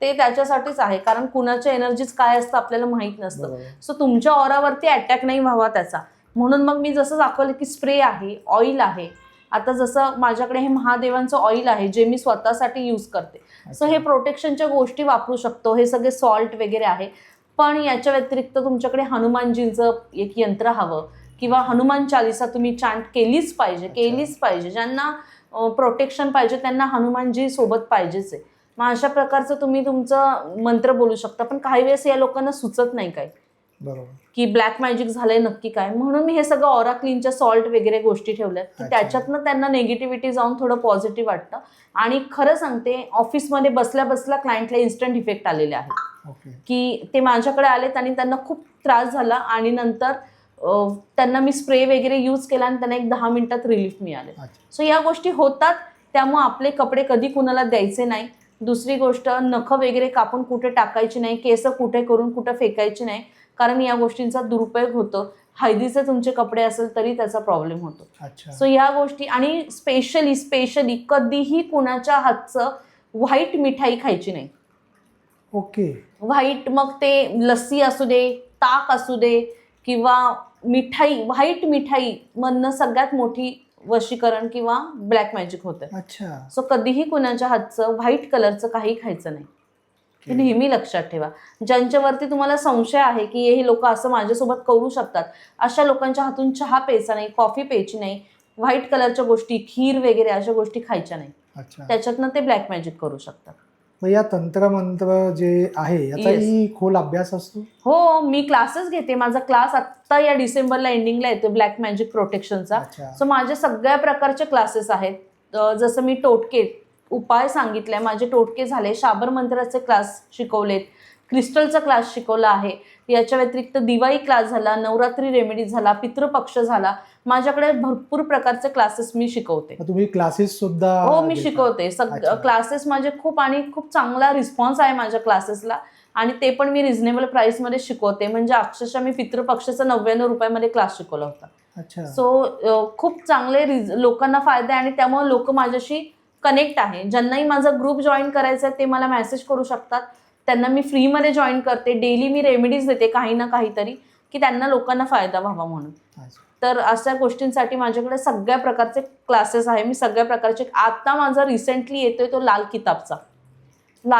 S2: ते त्याच्यासाठीच आहे, कारण कुणाच्या एनर्जीज काय असतं आपल्याला माहीत नसतं. सो तुमच्या ऑरावरती अटॅक नाही व्हावा त्याचा, म्हणून मग मी जसं दाखवलं की स्प्रे आहे, ऑइल आहे. आता जसं माझ्याकडे हे महादेवांचं ऑइल आहे, जे मी स्वतःसाठी यूज करते. सो हे प्रोटेक्शनच्या गोष्टी वापरू शकतो. हे सगळे सॉल्ट वगैरे आहे. पण याच्या व्यतिरिक्त तुमच्याकडे हनुमानजींचं एक यंत्र हवं, किंवा हनुमान चालिसा तुम्ही चांट केलीच पाहिजे. ज्यांना प्रोटेक्शन पाहिजे त्यांना हनुमानजी सोबत पाहिजेच आहे. मग अशा प्रकारचं तुम्ही तुमचं मंत्र बोलू शकता. पण काही वेळेस या लोकांना सुचत नाही काय,
S1: बरोबर, की
S2: ब्लॅक मॅजिक झालंय नक्की काय. म्हणून मी हे सगळं ऑरा क्लीनच्या सॉल्ट वगैरे गोष्टी ठेवल्यात, की त्याच्यातनं त्यांना निगेटिव्हिटी जाऊन थोडं पॉझिटिव्ह वाटतं. आणि खरं सांगते, ऑफिसमध्ये बसल्या बसल्या क्लायंटला इन्स्टंट इफेक्ट आलेले आहेत, की ते माझ्याकडे आलेत आणि त्यांना खूप त्रास झाला, आणि नंतर त्यांना मी स्प्रे वगैरे यूज केला आणि त्यांना एक 10 मिनिटात रिलीफ मिळाले. सो या गोष्टी होतात. त्यामुळे आपले कपडे कधी कुणाला द्यायचे नाही. दुसरी गोष्ट, नखं वगैरे कापून कुठे टाकायची नाही, केस कुठे करून कुठे फेकायची नाही, कारण या गोष्टींचा दुरुपयोग होतो. हळदीचे तुमचे कपडे असेल तरी त्याचा प्रॉब्लेम होतो. सो या गोष्टी, आणि स्पेशली कधीही कुणाच्या हातचं व्हाईट मिठाई खायची नाही. व्हाईट, मग ते लस्सी असू दे, ताक असू दे, किंवा मिठाई, व्हाईट मिठाई मधनं सगळ्यात मोठी वशीकरण किंवा ब्लॅक मॅजिक होतं. सो कधीही कुणाच्या हातचं व्हाईट कलरचं काही खायचं नाही. हे नेहमी लक्षात ठेवा. ज्यांच्यावरती तुम्हाला संशय आहे की हे लोक असं माझ्यासोबत करू शकतात, अशा लोकांच्या हातून चहा प्यायचा नाही, कॉफी प्यायची नाही, व्हाईट कलरच्या गोष्टी, खीर वगैरे अशा गोष्टी खायच्या नाही. त्याच्यातनं ते ब्लॅक मॅजिक करू शकतात.
S1: या तंत्र मंत्र जे आहे याचाही खोल अभ्यास असतो?
S2: हो, मी क्लासेस घेते. माझा क्लास आता या डिसेंबरला एंडिंगला येतो ब्लॅक मॅजिक प्रोटेक्शनचा. सो माझे सगळ्या प्रकारचे क्लासेस आहेत. जसं मी टोटके उपाय सांगितले, माझे टोटके झाले, शाबर मंत्राचे क्लास शिकवलेत, क्रिस्टलचा क्लास शिकवला आहे. याच्या व्यतिरिक्त दिवाळी क्लास झाला, नवरात्री रेमेडी झाला, पितृपक्ष झाला. माझ्याकडे भरपूर प्रकारचे क्लासेस मी शिकवते.
S1: तुम्ही क्लासेस सुद्धा?
S2: हो, मी शिकवते. क्लासेस माझे खूप, आणि खूप चांगला रिस्पॉन्स आहे माझ्या क्लासेसला, आणि ते पण मी रिझनेबल प्राइसमध्ये शिकवते. म्हणजे अक्षरशः मी पितृपक्षाचा 99 रुपयामध्ये क्लास शिकवला होता. सो खूप चांगले लोकांना फायदा आहे, आणि त्यामुळे लोक माझ्याशी कनेक्ट आहे. ज्यांनाही माझा ग्रुप जॉईन करायचा आहे ते मला मेसेज करू शकतात. त्यांना मी फ्रीमध्ये जॉईन करते. डेली मी रेमेडीज देते काही ना काहीतरी, की त्यांना लोकांना फायदा व्हावा म्हणून. तर अशा गोष्टींसाठी माझ्याकडे सगळ्या प्रकारचे क्लासेस आहे. मी सगळ्या प्रकारचे, आता माझा रिसेंटली येतोय तो लाल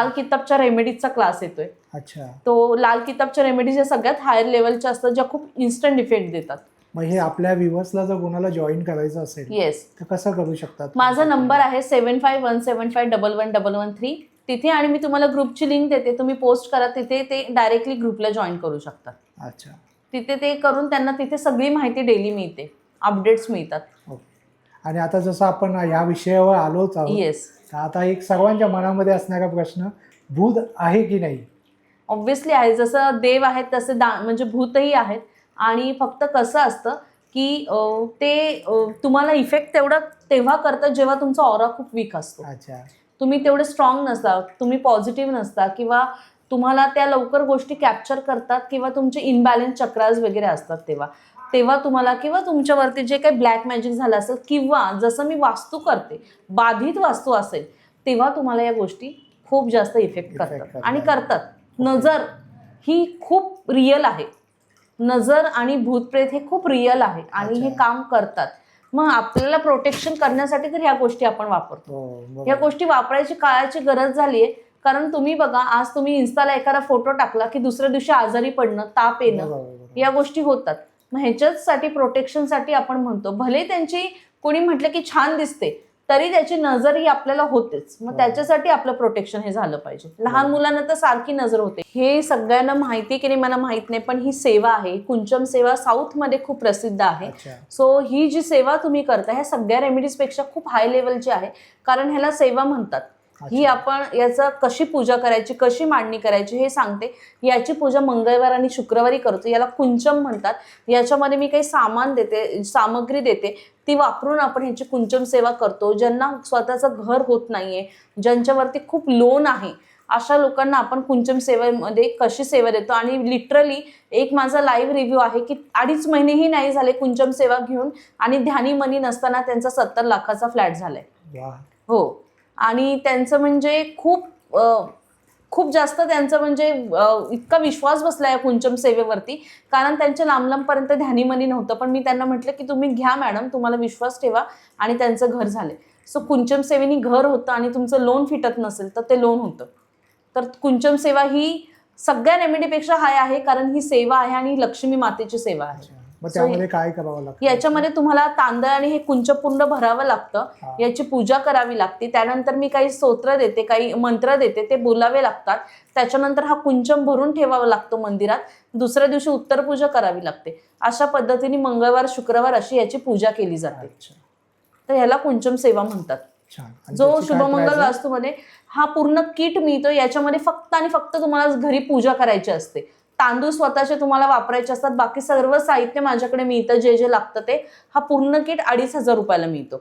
S2: किताबच्या रेमेडीजचा क्लास येतोय. तो लाल किताबच्या रेमेडीज या सगळ्यात हायर लेवलच्या असतात, ज्या खूप इन्स्टंट इफेक्ट देतात.
S1: मग हे आपल्या व्ह्युअर्सला जर कोणाला जॉईन करायचं असेल तर कसं करू शकतात?
S2: माझा नंबर आहे 7517511113 तिथे, आणि मी तुम्हाला ग्रुपची लिंक देते. तुम्ही पोस्ट करा तिथे, ते डायरेक्टली ग्रुपला जॉईन करू शकतात. तिथे ते करून त्यांना तिथे सगळी माहिती डेली मिळते, अपडेट्स मिळतात.
S1: आणि आता जसं आपण या विषयावर आलोच आहोत, तर आता एक सर्वांच्या मनामध्ये असणारा प्रश्न, भूत आहे की नाही?
S2: ऑब्व्हियसली आहे. जसं देव आहेत तसे म्हणजे भूतही आहेत. आणि फक्त कसं असतं की तुम्हाला इफेक्ट तेव्हा करतं जेव्हा तुमचा ऑरा खूप वीक असतो.
S1: अच्छा.
S2: तुम्ही तेवढे स्ट्रॉंग नसता, तुम्ही पॉझिटिव्ह नसता, किंवा तुम्हाला त्या लवकर गोष्टी कॅप्चर करतात, किंवा तुमचे इनबॅलन्स चक्रास वगैरे असतात तेव्हा तेव्हा तुम्हाला, किंवा तुमच्यावरती जे काही ब्लॅक मॅजिक झालं असेल, किंवा जसं मी वास्तू करते, बाधित वास्तू असेल, तेव्हा तुम्हाला या गोष्टी खूप जास्त इफेक्ट करतात आणि करतात. नजर ही खूप रिअल आहे. नजर आणि भूतप्रेत हे खूप रिअल आहे आणि हे काम करतात. मग आपल्याला प्रोटेक्शन करण्यासाठी तर ह्या गोष्टी आपण वापरतो. ह्या गोष्टी वापरायची काळाची गरज झालीये. कारण तुम्ही बघा, आज तुम्ही इन्स्टाला एखादा फोटो टाकला की दुसऱ्या दिवशी आजारी पडणं, ताप येणं, या गोष्टी होतात. मग ह्याच्यासाठी प्रोटेक्शनसाठी आपण म्हणतो, भले त्यांची कोणी म्हटलं की छान दिसते, तरी त्याची नजर ही आपल्याला होतेच. मग त्याच्यासाठी आपलं प्रोटेक्शन हे झालं पाहिजे. लहान मुलांना तर सारखी नजर होते, हे सगळ्यांना माहिती की नाही मला माहित नाही, पण ही सेवा आहे, कुंचम सेवा साऊथ मध्ये खूप प्रसिद्ध आहे. सो ही जी सेवा तुम्ही करता ह्या सगळ्या रेमेडीज पेक्षा खूप हाय लेवलची आहे, कारण ह्याला सेवा म्हणतात. ही आपण याचं कशी पूजा करायची, कशी मांडणी करायची हे सांगते. याची पूजा मंगळवार आणि शुक्रवारी करतो. याला कुंचम म्हणतात. याच्यामध्ये मी काही सामान देते, सामग्री देते, ती वापरून आपण ह्याची कुंचम सेवा करतो. ज्यांना स्वतःचं घर होत नाहीये, ज्यांच्यावरती खूप लोन आहे, अशा लोकांना आपण कुंचम सेवेमध्ये कशी सेवा देतो. आणि लिटरली एक माझा लाईव्ह रिव्ह्यू आहे की 2.5 महिनेही नाही झाले कुंचम सेवा घेऊन, आणि ध्यानी मनी नसताना त्यांचा 70 लाखाचा फ्लॅट झालाय. हो. आणि त्यांचं म्हणजे खूप जास्त त्यांचं म्हणजे इतका विश्वास बसला या कुंचम सेवेवरती, कारण त्यांच्या लांबपर्यंत ध्यानीमनी नव्हतं. पण मी त्यांना म्हटलं की तुम्ही घ्या मॅडम, तुम्हाला विश्वास ठेवा, आणि त्यांचं घर झाले. सो कुंचम सेवेनी घर होतं, आणि तुमचं लोन फिटत नसेल तर ते लोन होतं. तर कुंचम सेवा ही सगळ्या रेमेडीपेक्षा हाय आहे, कारण ही सेवा आहे आणि लक्ष्मी मातेची सेवा आहे.
S1: मग त्यामध्ये काय करावं लागतं?
S2: याच्यामध्ये तुम्हाला तांदळ आणि हे कुंचपुंड भरावं लागतं. याची पूजा करावी लागते. त्यानंतर मी काही स्तोत्र देते, काही मंत्र देते, ते बोलावे लागतात. त्याच्यानंतर हा कुंचम भरून ठेवावा लागतो मंदिरात. दुसऱ्या दिवशी उत्तर पूजा करावी लागते. अशा पद्धतीने मंगळवार शुक्रवार अशी याची पूजा केली जाते. तर ह्याला कुंचम सेवा म्हणतात. जो शुभमंगल वास्तूमध्ये हा पूर्ण किट मिळतो. याच्यामध्ये फक्त आणि फक्त तुम्हाला घरी पूजा करायची असते. तांदूळ स्वतःचे तुम्हाला वापरायचे असतात. बाकी सर्व साहित्य माझ्याकडे मिळतं, जे जे लागतं ते. हा पूर्ण किट 2,500 रुपयाला मिळतो.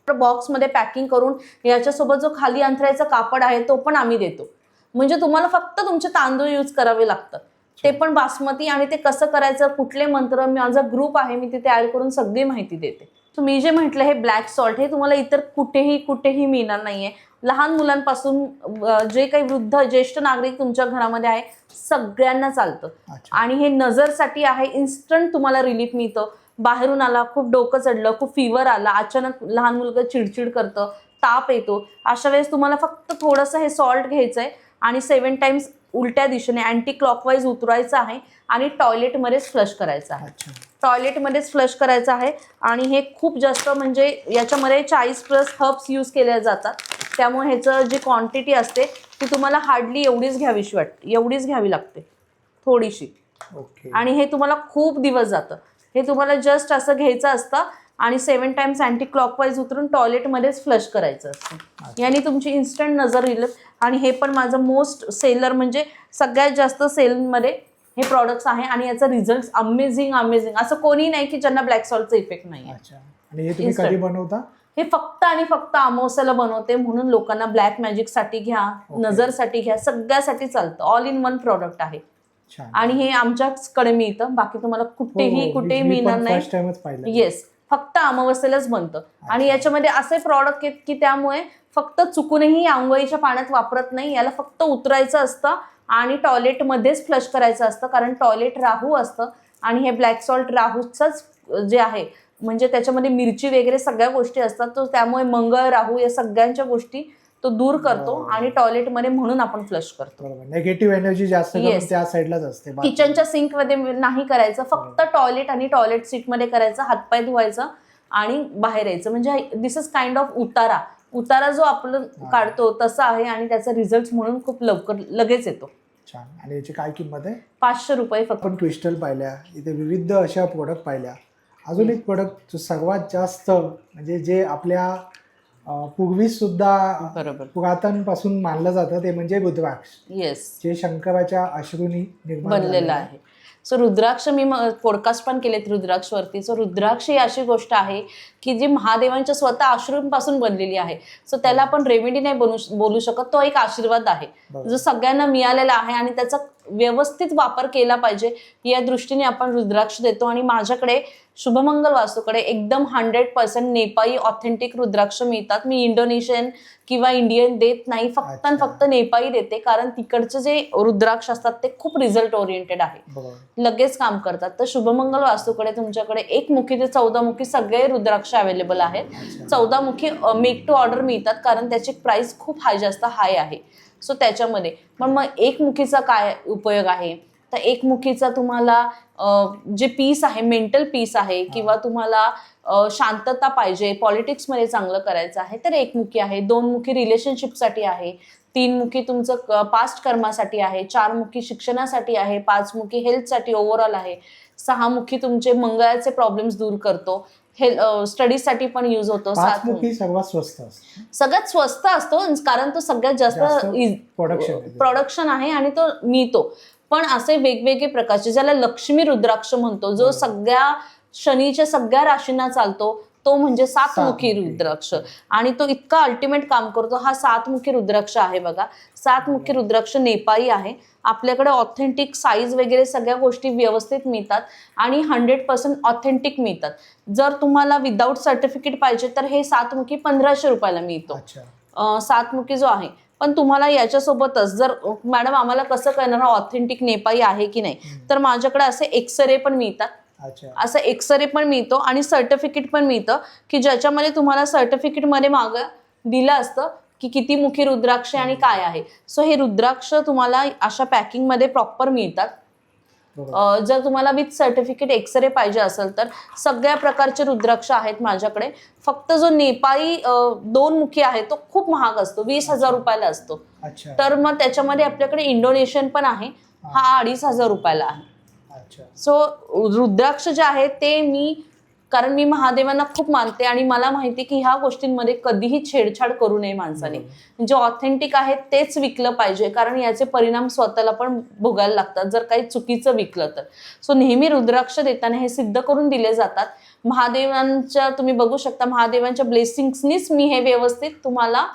S2: बॉक्समध्ये पॅकिंग करून याच्यासोबत जो खाली अंथरायचा कापड आहे तो पण आम्ही देतो. म्हणजे तुम्हाला फक्त तुमचे तांदूळ यूज करावे लागतात, ते पण बासमती. आणि ते कसं करायचं, कुठले मंत्र, माझा ग्रुप आहे, मी तिथे ऍड करून सगळी माहिती देते. मी जे म्हटलं हे ब्लॅक सॉल्ट, हे तुम्हाला इतर कुठेही मिळणार नाहीये. लहान मुलांपासून जे काही वृद्ध ज्येष्ठ नागरिक तुमच्या घरामध्ये आहे सगळ्यांना चालतं. आणि हे नजरसाठी आहे. इन्स्टंट तुम्हाला रिलीफ मिळतं. बाहेरून आला, खूप डोकं चढलं, खूप फीवर आला, अचानक लहान मुलगा चिडचिड करतं, ताप येतो, अशा वेळेस तुम्हाला फक्त थोडंसं हे सॉल्ट घ्यायचंय आणि 7 टाइम्स उलट्या दिशेने अँटी क्लॉकवाईज उतरवायचं आहे आणि टॉयलेटमध्येच फ्लश करायचं आहे. टॉयलेटमध्येच फ्लश करायचं आहे. आणि हे खूप जास्त म्हणजे याच्यामध्ये 40+ हर्ब्स यूज केल्या जातात. त्यामुळे ह्याचं जी क्वांटिटी असते ती तुम्हाला हार्डली एवढीच घ्यावी लागते, थोडीशी. आणि हे तुम्हाला खूप दिवस जातं. हे तुम्हाला जस्ट असं घ्यायचं असतं आणि 7 टाइम्स अँटी क्लॉकवाईज उतरून टॉयलेटमध्येच फ्लश करायचं असतं. याने तुमची इन्स्टंट नजर येईल. आणि हे पण माझं मोस्ट सेलर, म्हणजे सगळ्यात जास्त सेलमध्ये हे प्रॉडक्ट्स आहे. आणि याचा रिझल्ट अमेझिंग. असं कोणी नाही की ज्यांना ब्लॅक सॉल्टचा इफेक्ट नाही.
S1: आणि हे तुम्ही कधी बनवता?
S2: हे फक्त आणि फक्त अमावस्याला बनवते. म्हणून लोकांना ब्लॅक मॅजिक साठी घ्या, नजरसाठी घ्या, सगळ्यासाठी चालतं. ऑल इन वन प्रॉडक्ट आहे. आणि हे आमच्याकडे मिळतं, बाकी तुम्हाला कुठेही मिळणार नाही. येस, फक्त अमावस्येलाच बनतं. आणि याच्यामध्ये असे प्रॉडक्ट आहेत की त्यामुळे फक्त चुकूनही आंघोळीच्या पाण्यात वापरत नाही. याला फक्त उतरायचं असतं आणि टॉयलेटमध्येच फ्लश करायचं असतं, कारण टॉयलेट राहू असतं. आणि हे ब्लॅक सॉल्ट राहूचंच जे आहे, म्हणजे त्याच्यामध्ये मिरची वगैरे सगळ्या गोष्टी असतात. तो त्यामुळे मंगळ राहू या सगळ्यांच्या गोष्टी तो दूर करतो. आणि टॉयलेटमध्ये म्हणून आपण फ्लश करतो.
S1: निगेटिव्ह एनर्जी जास्त त्या साईडलाच असते.
S2: किचनच्या सिंक मध्ये नाही करायचं, फक्त टॉयलेट आणि टॉयलेट सीट मध्ये करायचं. हातपाय धुवायचं आणि बाहेर यायचं. म्हणजे दिस इज काइंड ऑफ उतारा जो आपण काढतो तसा आहे. आणि त्याचा रिझल्ट म्हणून खूप लगेच येतो.
S1: छान. आणि याची काय किंमत आहे?
S2: 500 रुपये फक्त.
S1: आपण क्रिस्टल पाहिल्या, इथे विविध अशा प्रोडक्ट पाहिल्या. अजून एक प्रोडक्ट जो सर्वात जास्त म्हणजे जे आपल्या पूर्वी सुद्धा
S2: बरोबर.
S1: पुरातन पासून मानलं जातं ते म्हणजे रुद्राक्ष,
S2: येस,
S1: जे शंकराच्या अश्रूंनी निर्माण
S2: बनलेलं
S1: झालेलं
S2: आहे. सो रुद्राक्ष मी पॉडकास्ट पण केलेत रुद्राक्षवरती. सो रुद्राक्ष ही अशी गोष्ट आहे की जी महादेवांच्या स्वतः अश्रूंपासून बनलेली आहे. सो त्याला आपण रेमेडी नाही बोलू शकत, तो एक आशीर्वाद आहे
S1: बरोबर.
S2: जो सगळ्यांना मिळालेला आहे आणि त्याचा व्यवस्थित वापर केला पाहिजे या दृष्टीने आपण रुद्राक्ष देतो. आणि माझ्याकडे शुभमंगल वास्तूकडे एकदम 100% नेपाळी ऑथेंटिक रुद्राक्ष मिळतात. मी इंडोनेशियन किंवा इंडियन देत नाही, फक्त आणि
S1: अच्छा.
S2: फक्त नेपाळी देते, कारण तिकडचे जे रुद्राक्ष असतात ते खूप रिझल्ट ओरिएंटेड आहे,
S1: बरोबर.
S2: लगेच काम करतात. तर शुभमंगल वास्तूकडे तुमच्याकडे 1 मुखी ते 14 मुखी सगळे रुद्राक्ष अवेलेबल आहेत.
S1: अच्छा.
S2: 14 मुखी मेक टू ऑर्डर मिळतात, कारण त्याची प्राइस खूप जास्त हाय आहे. सो त्याच्यामध्ये पण मग 1 मुखीचा काय उपयोग आहे, तर 1 मुखीचा तुम्हाला जे पीस आहे, मेंटल पीस आहे, किंवा तुम्हाला शांतता पाहिजे, पॉलिटिक्समध्ये चांगलं करायचं आहे, तर 1 मुखी आहे. 2 मुखी रिलेशनशिपसाठी आहे, 3 मुखी तुमचं पास्ट कर्मासाठी आहे, 4 मुखी शिक्षणासाठी आहे, 5 मुखी हेल्थसाठी ओव्हरऑल आहे, 6 मुखी तुमचे मंगळाचे प्रॉब्लेम्स दूर करतो, स्टडीसाठी पण यूज होतो.
S1: 5 मुखी सर्वात स्वस्त असतो,
S2: सगळ्यात स्वस्त असतो, कारण तो सगळ्यात जास्त प्रोडक्शन आहे आणि तो मिळतो. पण असे वेगवेगळे प्रकारचे, ज्याला लक्ष्मी रुद्राक्ष म्हणतो, जो सगळ्या शनीच्या सगळ्या राशींना चालतो, तो म्हणजे 7 मुखी रुद्राक्ष. आणि तो इतका अल्टिमेट काम करतो. हा 7 मुखी रुद्राक्ष आहे बघा. 7 मुखी रुद्राक्ष नेपाळी आहे. आपल्याकडे ऑथेंटिक साईज वगैरे सगळ्या गोष्टी व्यवस्थित मिळतात आणि 100% ऑथेंटिक मिळतात. जर तुम्हाला विदाऊट सर्टिफिकेट पाहिजे तर हे 7 मुखी 1500 रुपयाला मिळतो. 7 मुखी जो आहे. पण तुम्हाला याच्यासोबतच जर मॅडम आम्हाला कसं कळणार ऑथेंटिक नेपाळी आहे की नाही, तर माझ्याकडे असे एक्सरे पण मिळतात. असं एक्सरे पण मिळतो आणि सर्टिफिकेट पण मिळतं, की ज्याच्यामध्ये तुम्हाला सर्टिफिकेटमध्ये मागं दिलं असतं की किती मुखी रुद्राक्ष आणि काय आहे. सो हे रुद्राक्ष तुम्हाला अशा पॅकिंगमध्ये प्रॉपर मिळतात. जर तुम्हाला विथ सर्टिफिकेट एक्सरे पाहिजे असेल तर सगळ्या प्रकारचे रुद्राक्ष आहेत माझ्याकडे. फक्त जो नेपाळी 2 मुखी आहे तो खूप महाग असतो, 20,000 रुपयाला असतो. तर मग त्याच्यामध्ये आपल्याकडे इंडोनेशियन पण आहे, हा 2,500 रुपयाला आहे. सो रुद्राक्ष जे आहे ते कारण मी महादेवांना खूप मानते आणि मला माहिती की ह्या गोष्टींमध्ये कधीही छेडछाड करू नये माणसाने. जे ऑथेंटिक आहे तेच विकलं पाहिजे, कारण याचे परिणाम स्वतःला पण भोगायला लागतात जर काही चुकीचं विकलं तर. सो नेहमी रुद्राक्ष देताना हे सिद्ध करून दिले जातात. महादेवांच्या तुम्ही बघू शकता, महादेवांच्या ब्लेसिंग्सनीच मी हे व्यवस्थित तुम्हाला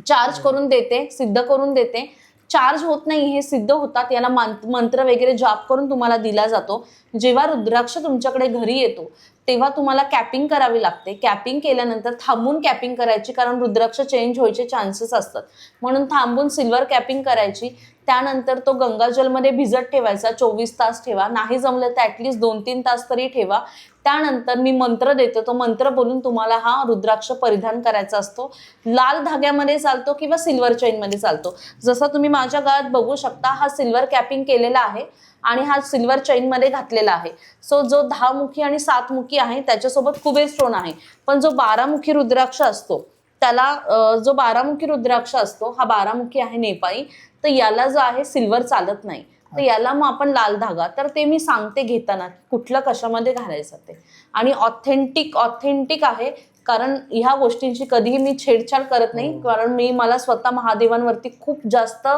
S2: चार्ज करून देते, सिद्ध करून देते. चार्ज होत नाही, हे सिद्ध होतात. याला मंत्र वगैरे जाप करून तुम्हाला दिला जातो. जेव्हा रुद्राक्ष तुमच्याकडे घरी येतो तेव्हा तुम्हाला कॅपिंग करावी लागते. कॅपिंग केल्यानंतर थांबून कॅपिंग करायची, कारण रुद्राक्ष चेंज व्हायचे चान्सेस असतात, म्हणून थांबून सिल्वर कॅपिंग करायची. त्यानंतर तो गंगाजलमध्ये भिजत ठेवायचा, 24 तास ठेवा, नाही जमलं तर ॲटलिस्ट 2-3 तास तरी ठेवा. त्यानंतर मी मंत्र देते, तो मंत्र बोलून तुम्हाला हा रुद्राक्ष परिधान करायचा असतो. लाल धाग्यामध्ये चालतो किंवा सिल्वर चेनमध्ये चालतो. जसं तुम्ही माझ्या गळ्यात बघू शकता, हा सिल्वर कॅपिंग केलेला आहे आणि हा सिल्वर चेनमध्ये घातलेला आहे. सो जो 10 मुखी आणि 7 मुखी आहे त्याच्यासोबत कुबेर स्टोन आहे. पण जो 12 मुखी रुद्राक्ष असतो त्याला जो 12 मुखी रुद्राक्ष असतो हा 12 मुखी आहे नेपाळी, तर याला जो आहे सिल्वर चालत नाही. तर याला मग आपण लाल धागा, तर ते मी सांगते घेताना कुठलं कशामध्ये घालायचं ते. आणि ऑथेंटिक आहे, कारण ह्या गोष्टींची कधीही मी छेडछाड करत नाही, कारण मला स्वतः महादेवांवरती खूप जास्त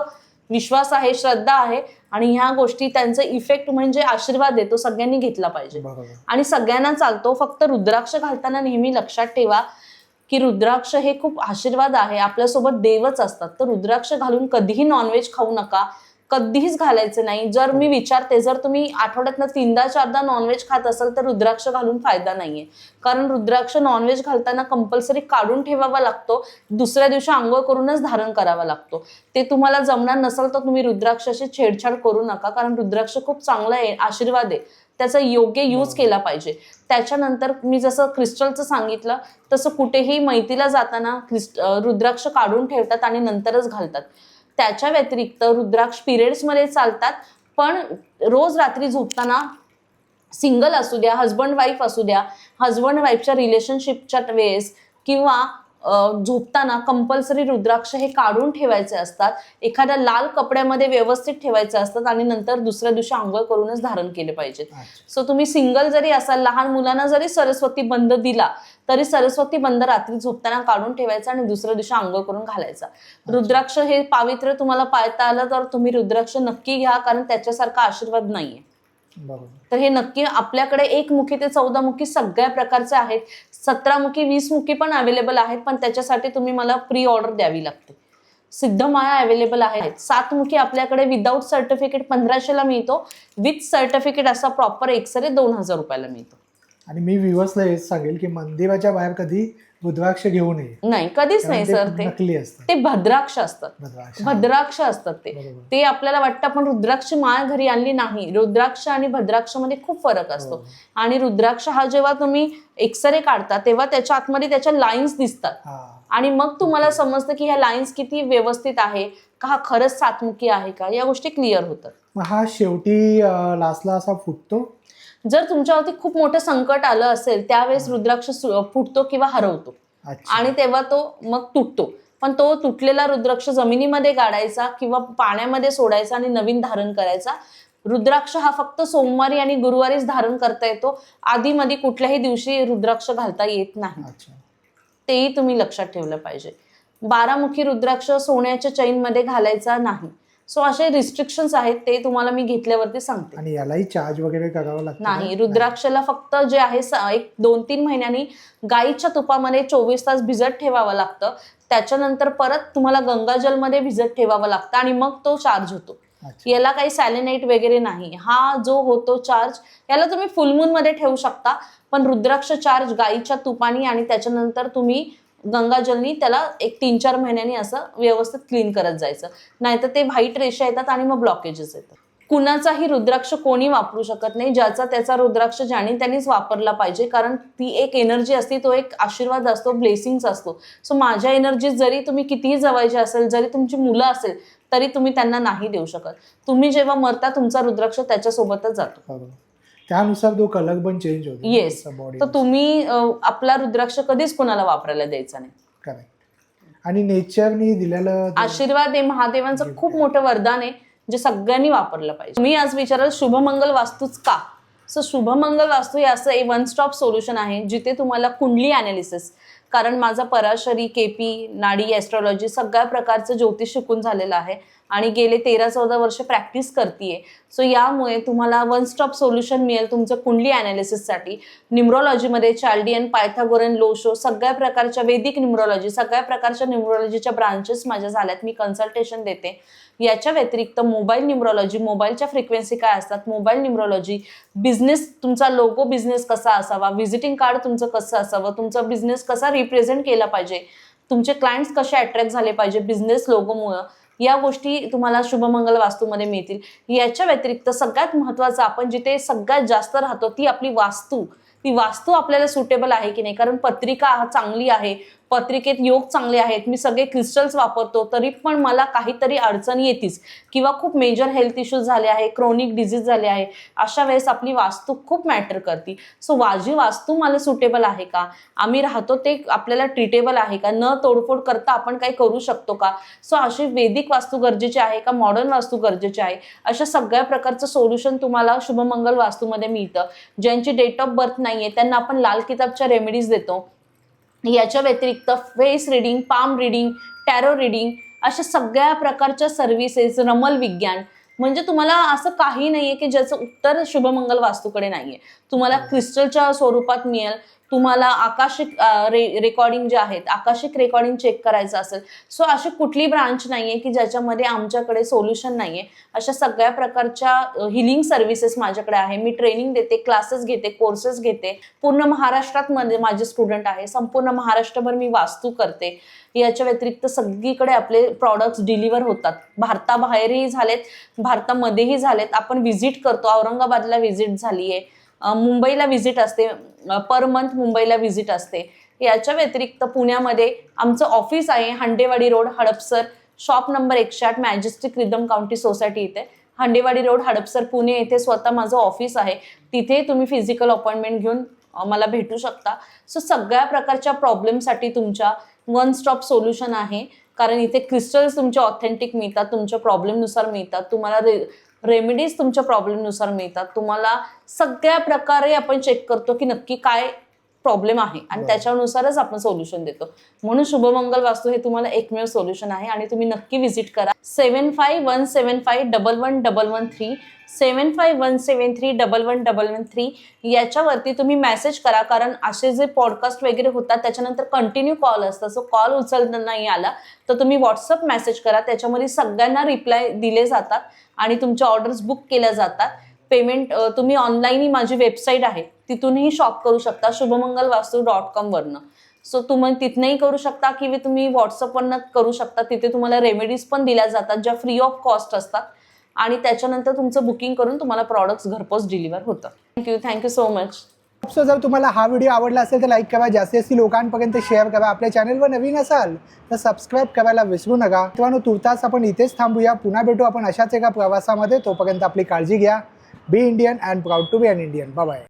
S2: विश्वास आहे, श्रद्धा आहे आणि ह्या गोष्टी त्यांचा इफेक्ट म्हणजे आशीर्वाद आहे, तो सगळ्यांनी घेतला पाहिजे आणि सगळ्यांना चालतो. फक्त रुद्राक्ष घालताना नेहमी लक्षात ठेवा की रुद्राक्ष हे खूप आशीर्वाद आहे, आपल्यासोबत देवच असतात. तर रुद्राक्ष घालून कधीही नॉनव्हेज खाऊ नका, कधीच घालायचं नाही. जर मी विचारते, जर तुम्ही आठवड्यातनं 3दा-4दा नॉनव्हेज खात असाल तर रुद्राक्ष घालून फायदा नाहीये, कारण रुद्राक्ष नॉनव्हेज घालताना कंपल्सरी काढून ठेवावा लागतो, दुसऱ्या दिवशी आंघोळ करूनच धारण करावा लागतो. ते तुम्हाला जमणार नसेल तर तुम्ही रुद्राक्षाशी छेडछाड करू नका, कारण रुद्राक्ष खूप चांगला आहे, आशीर्वाद आहे, त्याचा योग्य यूज केला पाहिजे. त्याच्यानंतर मी जसं क्रिस्टलचं सांगितलं तसं कुठेही मैतीला जाताना रुद्राक्ष काढून ठेवतात आणि नंतरच घालतात. त्याच्या व्यतिरिक्त रुद्राक्ष पिरियड्समध्ये चालतात, पण रोज रात्री झोपताना सिंगल असू द्या, हजबंड वाईफ असू द्या, हजबंड वाईफच्या रिलेशनशिपच्या वेळेस किंवा झोपताना कंपल्सरी रुद्राक्ष हे काढून ठेवायचे असतात. एखाद्या लाल कपड्यामध्ये व्यवस्थित ठेवायचे असतात आणि नंतर दुसऱ्या दिवशी आंघोळ करूनच धारण केले पाहिजेत. सो तुम्ही सिंगल जरी असाल, लहान मुलांना जरी सरस्वती बंध दिला तरी सरस्वती बंद रात्री झोपताना काढून ठेवायचा आणि दुसऱ्या दिवशी आंघोळ करून घालायचा. रुद्राक्ष हे पावित्र्य तुम्हाला पाळता आलं तर तुम्ही रुद्राक्ष नक्की घ्या, कारण त्याच्यासारखा आशीर्वाद नाहीये.
S1: बरोबर.
S2: तर हे नक्की आपल्याकडे 1 मुखी ते 14 मुखी सगळ्या प्रकारचे आहेत. 17 मुखी 20 मुखी पण अवेलेबल आहेत, पण त्याच्यासाठी तुम्ही मला प्री ऑर्डर द्यावी लागते. सिद्धमाया अवेलेबल आहेत. 7 मुखी आपल्याकडे विदाऊट सर्टिफिकेट 1500ला मिळतो. विथ सर्टिफिकेट असा प्रॉपर एक्सरे 2000 रुपयाला मिळतो.
S1: आणि मी व्ह्युअर्सला हेच सांगेल की मंदिराच्या बाहेर कधी रुद्राक्ष घेऊ नये.
S2: नाही, कधीच नाही सर.
S1: नकली असतात,
S2: ते भद्राक्ष असतात. भद्राक्ष असतात ते आपल्याला वाटतं पण रुद्राक्ष माया घरी आणली नाही. रुद्राक्ष आणि भद्राक्ष मध्ये खूप फरक असतो. आणि रुद्राक्ष हा जेव्हा तुम्ही एक्सरे काढता तेव्हा त्याच्या आतमध्ये त्याच्या लाईन्स दिसतात आणि मग तुम्हाला समजतं की ह्या लाईन्स किती व्यवस्थित आहे का, हा खरंच 7 मुखी आहे का, या गोष्टी क्लिअर होतात.
S1: मग हा शेवटी लास्टला असा फुटतो.
S2: जर तुमच्यावरती खूप मोठं संकट आलं असेल त्यावेळेस रुद्राक्ष फुटतो किंवा हरवतो आणि तेव्हा तो मग तुटतो. पण तो तुटलेला रुद्राक्ष जमिनीमध्ये गाडायचा किंवा पाण्यामध्ये सोडायचा आणि नवीन धारण करायचा. रुद्राक्ष हा फक्त सोमवारी आणि गुरुवारीच धारण करता येतो. आधीमध्ये कुठल्याही दिवशी रुद्राक्ष घालता येत नाही. तेही तुम्ही लक्षात ठेवलं पाहिजे. 12 मुखी रुद्राक्ष सोन्याच्या चैन मध्ये घालायचा नाही. सो असे रिस्ट्रिक्शन्स आहेत, ते तुम्हाला मी घेतल्यावरती सांगते.
S1: आणि यालाही चार्ज वगैरे करावं लागतं
S2: नाही. रुद्राक्षला फक्त जे आहे 1-2-3 महिन्यांनी गाईच्या तुपामध्ये 24 तास भिजत ठेवावं लागतं. त्याच्यानंतर परत तुम्हाला गंगाजलमध्ये भिजत ठेवावं लागतं आणि मग तो चार्ज होतो. याला काही सॅलिनाइट वगैरे नाही. हा जो होतो चार्ज, याला तुम्ही फुलमून मध्ये ठेवू शकता, पण रुद्राक्ष चार्ज गाईच्या तुपानी आणि त्याच्यानंतर तुम्ही गंगाजलनी त्याला 1-3-4 महिन्यांनी असं व्यवस्थित क्लीन करत जायचं. नाहीतर ते व्हाईट रेषा येतात आणि मग ब्लॉकेजेस येतात. कुणाचाही रुद्राक्ष कोणी वापरू शकत नाही. ज्याचा त्याचा रुद्राक्ष ज्याने त्यांनीच वापरला पाहिजे, कारण ती एक एनर्जी असते, तो एक आशीर्वाद असतो, ब्लेसिंग्स असतो. सो माझ्या एनर्जी जरी तुम्ही कितीही जवळचे असेल, जरी तुमची मुलं असेल तरी तुम्ही त्यांना नाही देऊ शकत. तुम्ही जेव्हा मरता तुमचा रुद्राक्ष त्याच्यासोबतच जातो.
S1: त्यानुसार तो कलर पण चेंज होतो.
S2: येस. तर तुम्ही आपला रुद्राक्ष कधीच कोणाला वापरायला द्यायचा नाही.
S1: करेक्ट. आणि नेचरनी दिलेलं
S2: आशीर्वाद हे महादेवांचं खूप मोठं वरदान आहे, जे सगळ्यांनी वापरलं पाहिजे. मी आज विचारलं शुभमंगल वास्तूच का. सो शुभमंगल वास्तू हे असं 1 स्टॉप सोल्युशन आहे जिथे तुम्हाला कुंडली अनालिसिस, कारण माझा पराशरी, केपी, नाडी, ॲस्ट्रॉलॉजी सगळ्या प्रकारचं ज्योतिष शिकून झालेलं आहे आणि गेले 13-14 वर्ष प्रॅक्टिस करतेय. सो यामुळे तुम्हाला 1 स्टॉप सोल्युशन मिळेल तुमचं कुंडली अनालिसिससाठी. न्यूमरोलॉजीमध्ये चाल्डियन, पायथागोरन, लोशो सगळ्या प्रकारच्या वैदिक न्यूमरोलॉजी, सगळ्या प्रकारच्या न्यूमरोलॉजीच्या ब्रांचेस माझ्या झाल्यात. मी कन्सल्टेशन देते. याच्या व्यतिरिक्त मोबाईल न्यूमरोलॉजी, मोबाईलच्या फ्रिक्वेन्सी काय असतात, मोबाईल न्यूमरोलॉजी, बिझनेस, तुमचा लोगो बिझनेस कसा असावा, व्हिजिटिंग कार्ड तुमचं कसं असावं, तुमचा बिझनेस कसा रिप्रेझेंट केला पाहिजे, तुमचे क्लायंट्स कसे अट्रॅक्ट झाले पाहिजे बिझनेस लोगोमुळं, या गोष्टी तुम्हाला शुभमंगल वास्तूमध्ये मिळतील. याच्या व्यतिरिक्त सगळ्यात महत्त्वाचं, आपण जिथे सगळ्यात जास्त राहतो ती आपली वास्तू, ती वास्तू आपल्याला सुटेबल आहे की नाही. कारण पत्रिका चांगली आहे, पत्रिकेत योग चांगले आहेत, मी सगळे क्रिस्टल्स वापरतो, तरी पण मला काहीतरी अडचणी येतीच किंवा खूप मेजर हेल्थ इश्यूज झाले आहे, क्रोनिक डिझीज झाले आहे, अशा वेळेस आपली वास्तू खूप मॅटर करते. सो माझी वास्तू मला सुटेबल आहे का, आम्ही राहतो ते आपल्याला ट्रीटेबल आहे का, न तोडफोड करता आपण काही करू शकतो का. सो अशी वैदिक वास्तू गरजेची आहे का, मॉडर्न वास्तू गरजेची आहे, अशा सगळ्या प्रकारचं सोल्युशन तुम्हाला शुभमंगल वास्तूमध्ये मिळतं. ज्यांची डेट ऑफ बर्थ नाहीये त्यांना आपण लाल किताबच्या रेमेडीज देतो. याच्या व्यतिरिक्त face reading, palm reading, tarot reading, अशा सगळ्या प्रकारच्या सर्व्हिसेस, रमल विज्ञान, म्हणजे तुम्हाला असं काही नाहीये की ज्याचं उत्तर शुभमंगल वास्तूकडे नाहीये. तुम्हाला क्रिस्टलच्या स्वरूपात मिळेल. तुम्हाला आकाशिक रेकॉर्डिंग जे आहेत, आकाशिक रेकॉर्डिंग चेक करायचं असेल, सो अशी कुठली ब्रांच नाहीये की ज्याच्यामध्ये आमच्याकडे सोल्युशन नाहीये. अशा सगळ्या प्रकारच्या हिलिंग सर्व्हिसेस माझ्याकडे आहे. मी ट्रेनिंग देते, क्लासेस घेते, कोर्सेस घेते. पूर्ण महाराष्ट्रात माझे स्टुडंट आहे. संपूर्ण महाराष्ट्रभर मी वास्तू करते. याच्या व्यतिरिक्त सगळीकडे आपले प्रॉडक्ट्स डिलिव्हर होतात. भारताबाहेरही झालेत, भारतामध्येही झालेत. आपण व्हिजिट करतो. औरंगाबादला व्हिजिट झाली आहे, मुंबईला व्हिजिट असते, पर मंथ मुंबईला व्हिजिट असते. याच्या व्यतिरिक्त पुण्यामध्ये आमचं ऑफिस आहे, Handewadi road, Hadapsar, shop number 108, majestic rhythm county society इथे, हंडेवाडी रोड, हडपसर, पुणे येथे स्वतः माझं ऑफिस आहे. तिथे तुम्ही फिजिकल अपॉइंटमेंट घेऊन मला भेटू शकता. सो सगळ्या प्रकारच्या प्रॉब्लेमसाठी तुमच्या 1 स्टॉप सोल्युशन आहे. कारण इथे क्रिस्टल्स तुमचे ऑथेंटिक मिळतात, तुमच्या प्रॉब्लेमनुसार मिळतात, तुम्हाला रेमेडीज तुमच्या प्रॉब्लेमनुसार मिळतात. तुम्हाला सगळ्या प्रकारे आपण चेक करतो की नक्की काय प्रॉब्लेम आहे आणि
S1: बरं.
S2: त्याच्यानुसारच आपण सोल्युशन देतो. म्हणून शुभमंगल वास्तू हे तुम्हाला एकमेव सोल्युशन आहे आणि तुम्ही नक्की व्हिजिट करा. 7517511113 7517311113 याच्यावरती तुम्ही मेसेज करा, कारण असे जे पॉडकास्ट वगैरे होतात त्याच्यानंतर कंटिन्यू कॉल असतात. सो कॉल उचलता नाही आला तर तुम्ही व्हॉट्सअप मेसेज करा, त्याच्यामध्ये सगळ्यांना रिप्लाय दिले जातात आणि तुमच्या ऑर्डर्स बुक केल्या जातात. पेमेंट तुम्ही ऑनलाईन, माझी वेबसाईट आहे तिथूनही शॉप करू शकता शुभमंगलवास्तू.com वरनं. सो तुम्ही तिथनंही करू शकता किंवा तुम्ही व्हॉट्सअपवरनं करू शकता. तिथे तुम्हाला रेमेडीज पण दिल्या जातात ज्या फ्री ऑफ कॉस्ट असतात आणि त्याच्यानंतर तुमचं बुकिंग करून तुम्हाला प्रॉडक्ट्स घरपोच डिलिव्हर होतं. Thank you so much.
S1: सो जर तुम्हाला हा व्हिडिओ आवडला असेल तर लाईक करा, जास्तीत जास्त लोकांपर्यंत शेअर करा. आपल्या चॅनलवर नवीन असाल तर सबस्क्राईब करायला विसरू नका. मित्रांनो, तुर्तास आपण इथेच थांबूया. पुन्हा भेटू आपण अशाच एका प्रवासामध्ये. तोपर्यंत आपली काळजी घ्या. Be Indian and proud to be an Indian. Bye bye.